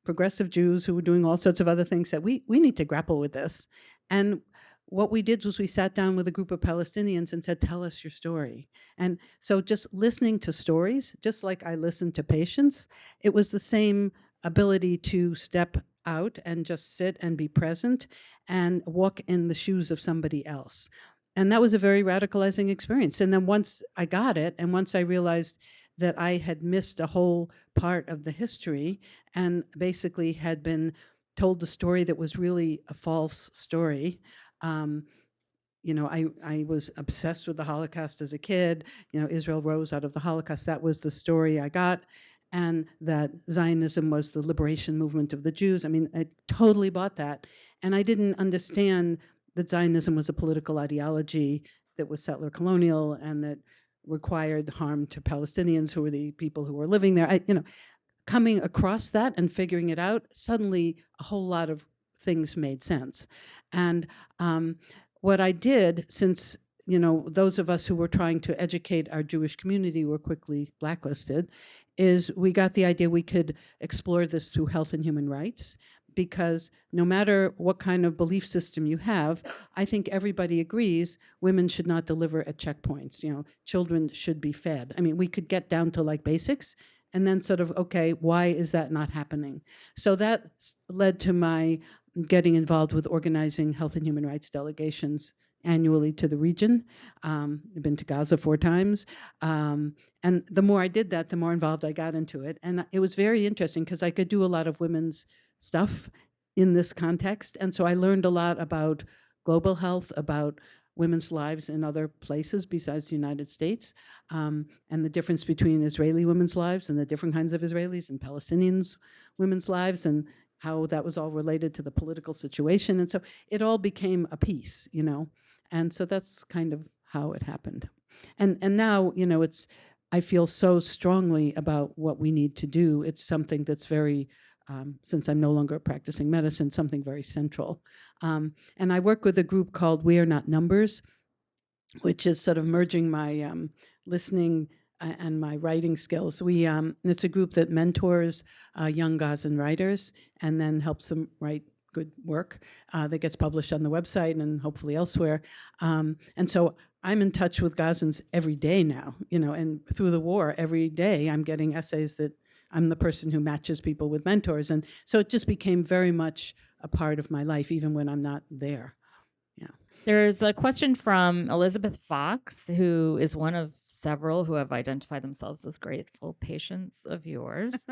progressive Jews who were doing all sorts of other things, said, we need to grapple with this. And what we did was we sat down with a group of Palestinians and said, tell us your story. And so just listening to stories, just like I listened to patients, it was the same ability to step out and just sit and be present and walk in the shoes of somebody else. And that was a very radicalizing experience. And then once I got it, and once I realized that I had missed a whole part of the history and basically had been told the story that was really a false story. I was obsessed with the Holocaust as a kid. Israel rose out of the Holocaust. That was the story I got. And that Zionism was the liberation movement of the Jews. I totally bought that. And I didn't understand that Zionism was a political ideology that was settler colonial and that required harm to Palestinians, who were the people who were living there. Coming across that and figuring it out, suddenly a whole lot of things made sense. And what I did, since those of us who were trying to educate our Jewish community were quickly blacklisted, is we got the idea we could explore this through health and human rights, because no matter what kind of belief system you have, I think everybody agrees women should not deliver at checkpoints. Children should be fed. I mean, we could get down to like basics and then sort of, okay, why is that not happening? So that led to my getting involved with organizing health and human rights delegations annually to the region. I've been to Gaza 4 times. And the more I did that, the more involved I got into it. And it was very interesting because I could do a lot of women's stuff in this context. And so I learned a lot about global health, about women's lives in other places besides the United States, and the difference between Israeli women's lives and the different kinds of Israelis and Palestinians women's lives, and how that was all related to the political situation. And so it all became a piece, and so that's kind of how it happened. And now, I feel so strongly about what we need to do. It's something that's very, since I'm no longer practicing medicine, something very central. And I work with a group called We Are Not Numbers, which is sort of merging my listening and my writing skills. It's a group that mentors young Gazan writers and then helps them write good work that gets published on the website and hopefully elsewhere. And so I'm in touch with Gazans every day now, and through the war, every day I'm getting essays that I'm the person who matches people with mentors. And so it just became very much a part of my life, even when I'm not there. There's a question from Elizabeth Fox, who is one of several who have identified themselves as grateful patients of yours.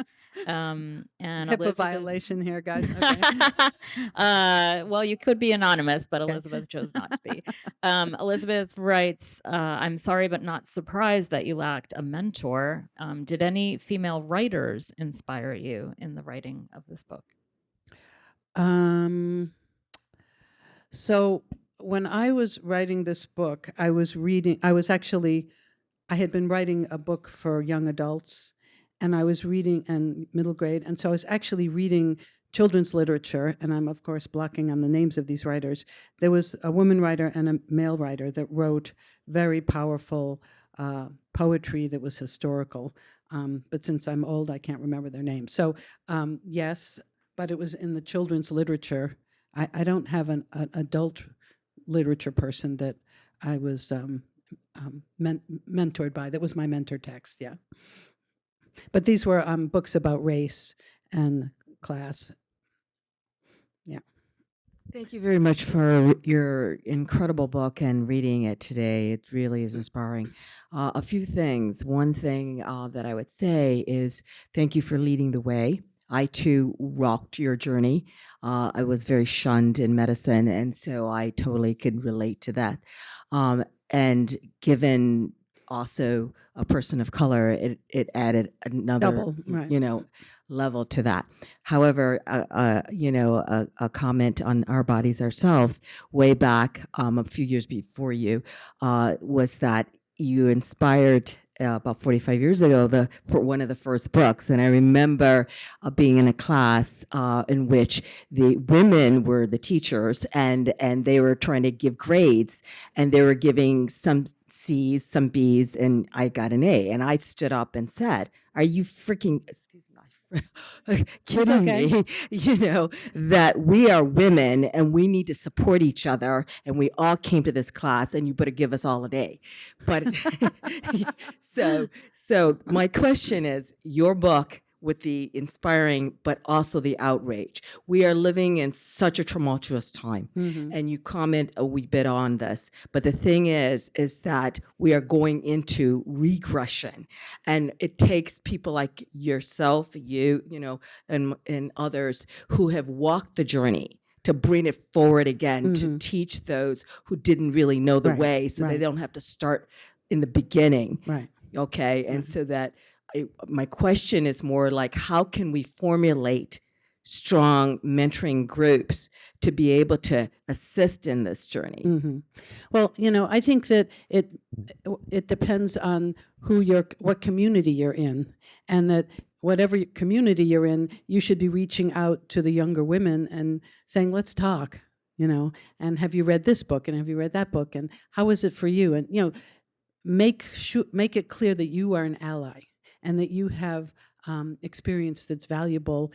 And HIPAA violation here, guys. Okay. Well, you could be anonymous, but Elizabeth chose not to be. Elizabeth writes, I'm sorry, but not surprised that you lacked a mentor. Did any female writers inspire you in the writing of this book? So when I was writing this book, I had been writing a book for young adults, and I was reading and middle grade. And so I was actually reading children's literature, and I'm of course blocking on the names of these writers. There was a woman writer and a male writer that wrote very powerful poetry that was historical. But since I'm old, I can't remember their names. So yes, but it was in the children's literature. I don't have an adult literature person that I was mentored by. That was my mentor text, yeah. But these were books about race and class. Yeah. Thank you very much for your incredible book and reading it today. It really is inspiring. A few things. One thing that I would say is thank you for leading the way. I too rocked your journey. I was very shunned in medicine, and so I totally could relate to that. And given also a person of color, it added another Double, right. level to that. However, a comment on Our Bodies Ourselves way back a few years before you was that you inspired about 45 years ago for one of the first books. And I remember being in a class in which the women were the teachers, and they were trying to give grades, and they were giving some C's, some B's, and I got an A. And I stood up and said, are you freaking, excuse me, kidding me, that we are women and we need to support each other, and we all came to this class, and you better give us all an A. But so my question is, your book with the inspiring but also the outrage. We are living in such a tumultuous time, and you comment a wee bit on this. But the thing is that we are going into regression, and it takes people like yourself, and others who have walked the journey to bring it forward again, to teach those who didn't really know the way, so they don't have to start in the beginning. Right. Okay, and so that. My question is more like, how can we formulate strong mentoring groups to be able to assist in this journey? Well, I think that it depends on what community you're in, and that whatever community you're in, you should be reaching out to the younger women and saying, let's talk, and have you read this book, and have you read that book, and how is it for you? And, make it clear that you are an ally, and that you have experience that's valuable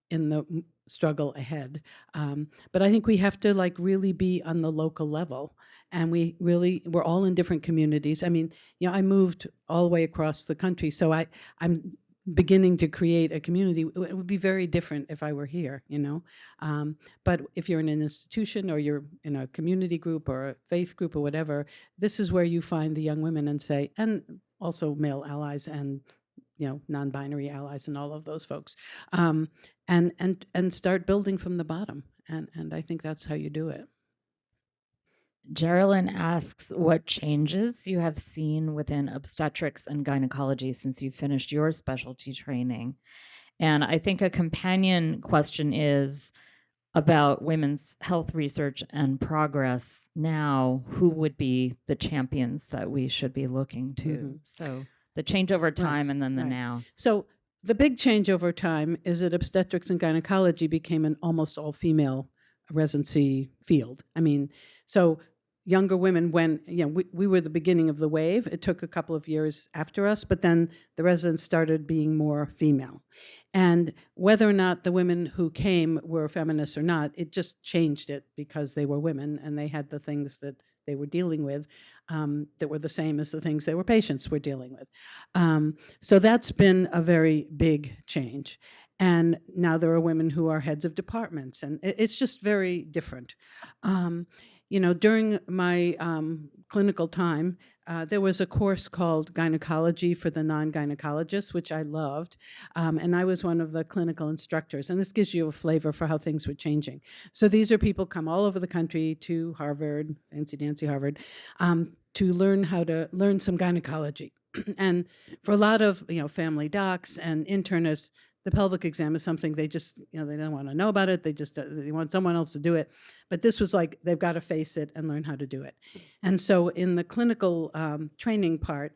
in the struggle ahead. But I think we have to like really be on the local level, and we're all in different communities. I mean, I moved all the way across the country, so I'm beginning to create a community. It would be very different if I were here, but if you're in an institution or you're in a community group or a faith group or whatever, this is where you find the young women and also male allies and non-binary allies and all of those folks, and start building from the bottom. And I think that's how you do it. Geraldine asks what changes you have seen within obstetrics and gynecology since you finished your specialty training. And I think a companion question is about women's health research and progress now. Who would be the champions that we should be looking to? Mm-hmm. So the change over time and then the now. So the big change over time is that obstetrics and gynecology became an almost all-female residency field. I mean, so younger women, when we were the beginning of the wave, it took a couple of years after us, but then the residents started being more female. And whether or not the women who came were feminists or not, it just changed it because they were women and they had the things that they were dealing with that were the same as the things their patients were dealing with. So that's been a very big change. And now there are women who are heads of departments, and it's just very different. During my clinical time, there was a course called Gynecology for the Non-Gynecologists, which I loved, and I was one of the clinical instructors, and this gives you a flavor for how things were changing. So these are people come all over the country to Harvard, fancy dancy Harvard, to learn some gynecology. And for a lot of family docs and internists, the pelvic exam is something they just, they don't want to know about it. They want someone else to do it. But this was like, they've got to face it and learn how to do it. And so in the clinical training part,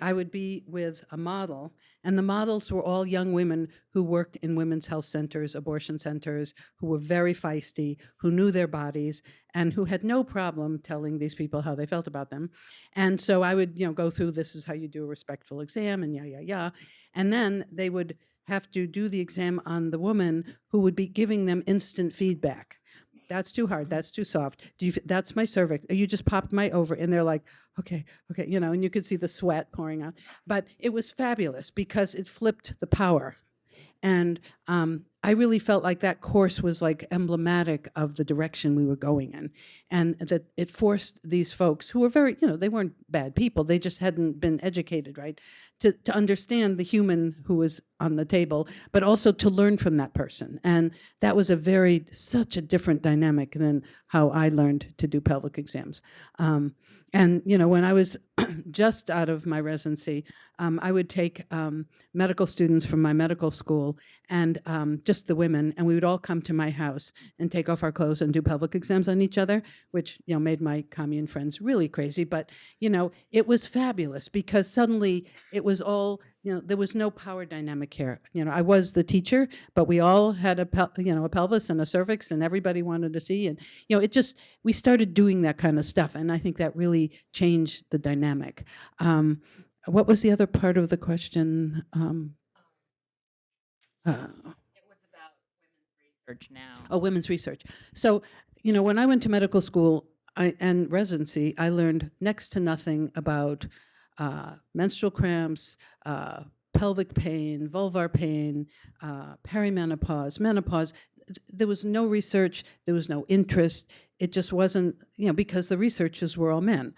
I would be with a model, and the models were all young women who worked in women's health centers, abortion centers, who were very feisty, who knew their bodies, and who had no problem telling these people how they felt about them. And so I would, go through, this is how you do a respectful exam, and yeah. And then they would have to do the exam on the woman who would be giving them instant feedback. That's too hard. That's too soft. That's my cervix. You just popped my over. And they're like, okay, and you could see the sweat pouring out. But it was fabulous because it flipped the power. And I really felt like that course was like emblematic of the direction we were going in, and that it forced these folks who were very, they weren't bad people, they just hadn't been educated, right, to understand the human who was on the table, but also to learn from that person. And that was such a different dynamic than how I learned to do pelvic exams. And when I was just out of my residency, I would take medical students from my medical school and just the women, and we would all come to my house and take off our clothes and do pelvic exams on each other, which made my commune friends really crazy. But it was fabulous because suddenly it was all, there was no power dynamic here. I was the teacher, but we all had a pelvis and a cervix, and everybody wanted to see. And we started doing that kind of stuff, and I think that really changed the dynamic. What was the other part of the question? It was about women's research now. Oh, women's research. So, when I went to medical school and residency, I learned next to nothing about menstrual cramps, pelvic pain, vulvar pain, perimenopause, menopause. There was no research, there was no interest. It just wasn't, because the researchers were all men.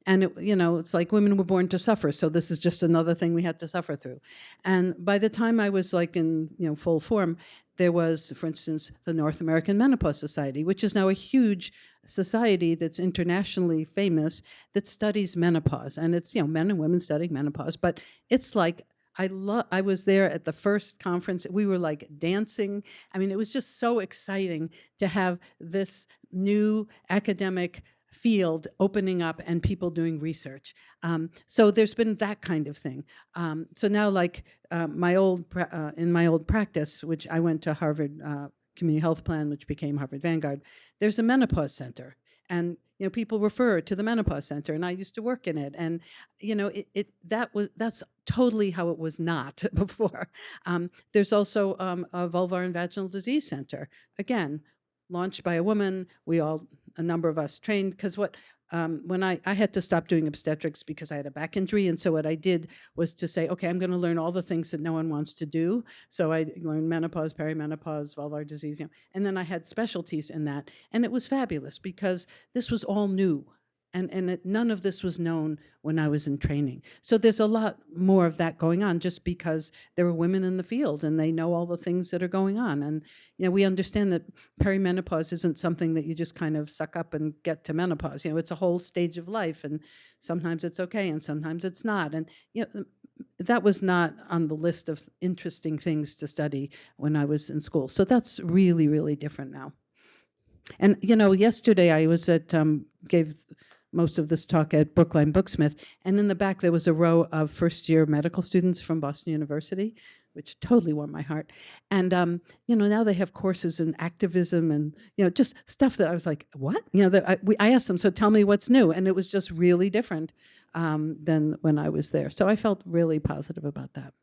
And it's like women were born to suffer, so this is just another thing we had to suffer through. And by the time I was like in full form, there was, for instance, the North American Menopause Society, which is now a huge society that's internationally famous that studies menopause, and it's men and women studying menopause. But it's like I was there at the first conference. We were like dancing. I mean, it was just so exciting to have this new academic field opening up and people doing research. So there's been that kind of thing. So now, like in my old practice, which I went to Harvard Community Health Plan, which became Harvard Vanguard, there's a menopause center. And people refer to the menopause center, and I used to work in it, and that's totally how it was not before. There's also a vulvar and vaginal disease center, again, launched by a woman. A number of us trained, because when I had to stop doing obstetrics because I had a back injury, and so what I did was to say, okay, I'm going to learn all the things that no one wants to do. So I learned menopause, perimenopause, vulvar disease, and then I had specialties in that, and it was fabulous because this was all new. And none of this was known when I was in training. So there's a lot more of that going on, just because there are women in the field and they know all the things that are going on. And we understand that perimenopause isn't something that you just kind of suck up and get to menopause. It's a whole stage of life, and sometimes it's okay and sometimes it's not. And that was not on the list of interesting things to study when I was in school. So that's really, really different now. And yesterday I was gave most of this talk at Brookline Booksmith, and in the back there was a row of first-year medical students from Boston University, which totally warmed my heart. And now they have courses in activism and just stuff that I was like, what? I asked them, so tell me what's new, and it was just really different than when I was there. So I felt really positive about that.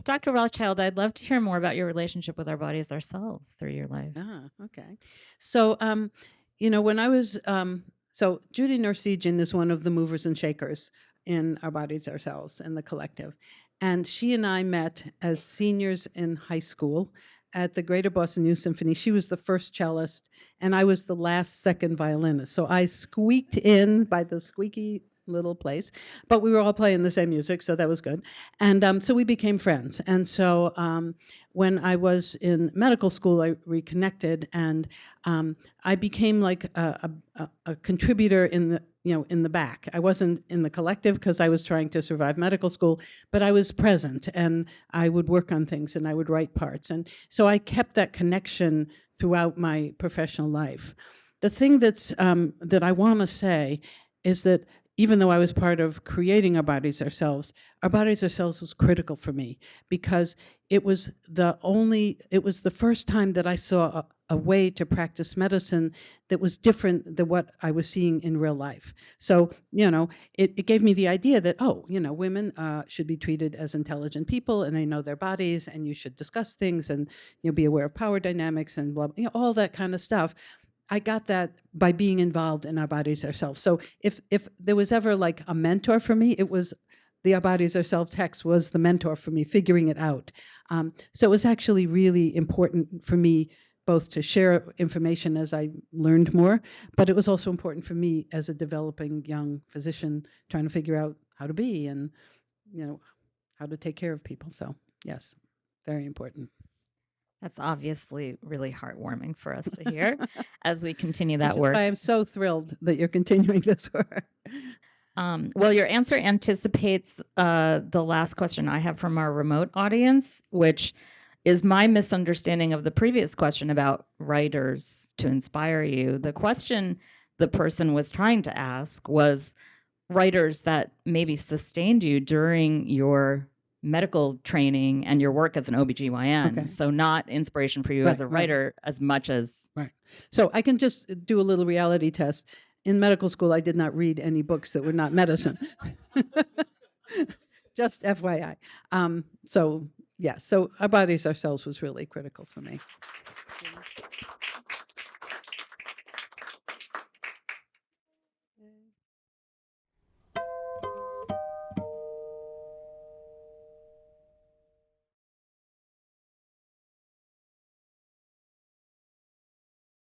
Dr. Rothchild, I'd love to hear more about your relationship with our bodies ourselves through your life. Okay. So, when I was, so Judy Nursegian is one of the movers and shakers in Our Bodies Ourselves in the collective. And she and I met as seniors in high school at the Greater Boston Youth Symphony. She was the first cellist, and I was the last second violinist. So I squeaked in by the squeaky little place, but we were all playing the same music, so that was good. And so we became friends. And so when I was in medical school, I reconnected, and I became like a contributor in the back. I wasn't in the collective because I was trying to survive medical school, but I was present, and I would work on things, and I would write parts. And so I kept that connection throughout my professional life. The thing that I want to say is that even though I was part of creating Our Bodies Ourselves was critical for me, because it was the first time that I saw a way to practice medicine that was different than what I was seeing in real life. So, it gave me the idea that, women should be treated as intelligent people, and they know their bodies, and you should discuss things, and be aware of power dynamics and blah, all that kind of stuff. I got that by being involved in Our Bodies Ourselves. So if there was ever like a mentor for me, it was the Our Bodies Ourselves text was the mentor for me, figuring it out. So it was actually really important for me both to share information as I learned more, but it was also important for me as a developing young physician trying to figure out how to be and, how to take care of people. So yes, very important. That's obviously really heartwarming for us to hear as we continue that work. I am so thrilled that you're continuing this work. Well, your answer anticipates the last question I have from our remote audience, which is my misunderstanding of the previous question about writers to inspire you. The question the person was trying to ask was writers that maybe sustained you during your medical training and your work as an OBGYN. Okay. So not inspiration for you as a writer as much as... Right. So I can just do a little reality test. In medical school, I did not read any books that were not medicine. Just FYI. So Our Bodies Ourselves was really critical for me.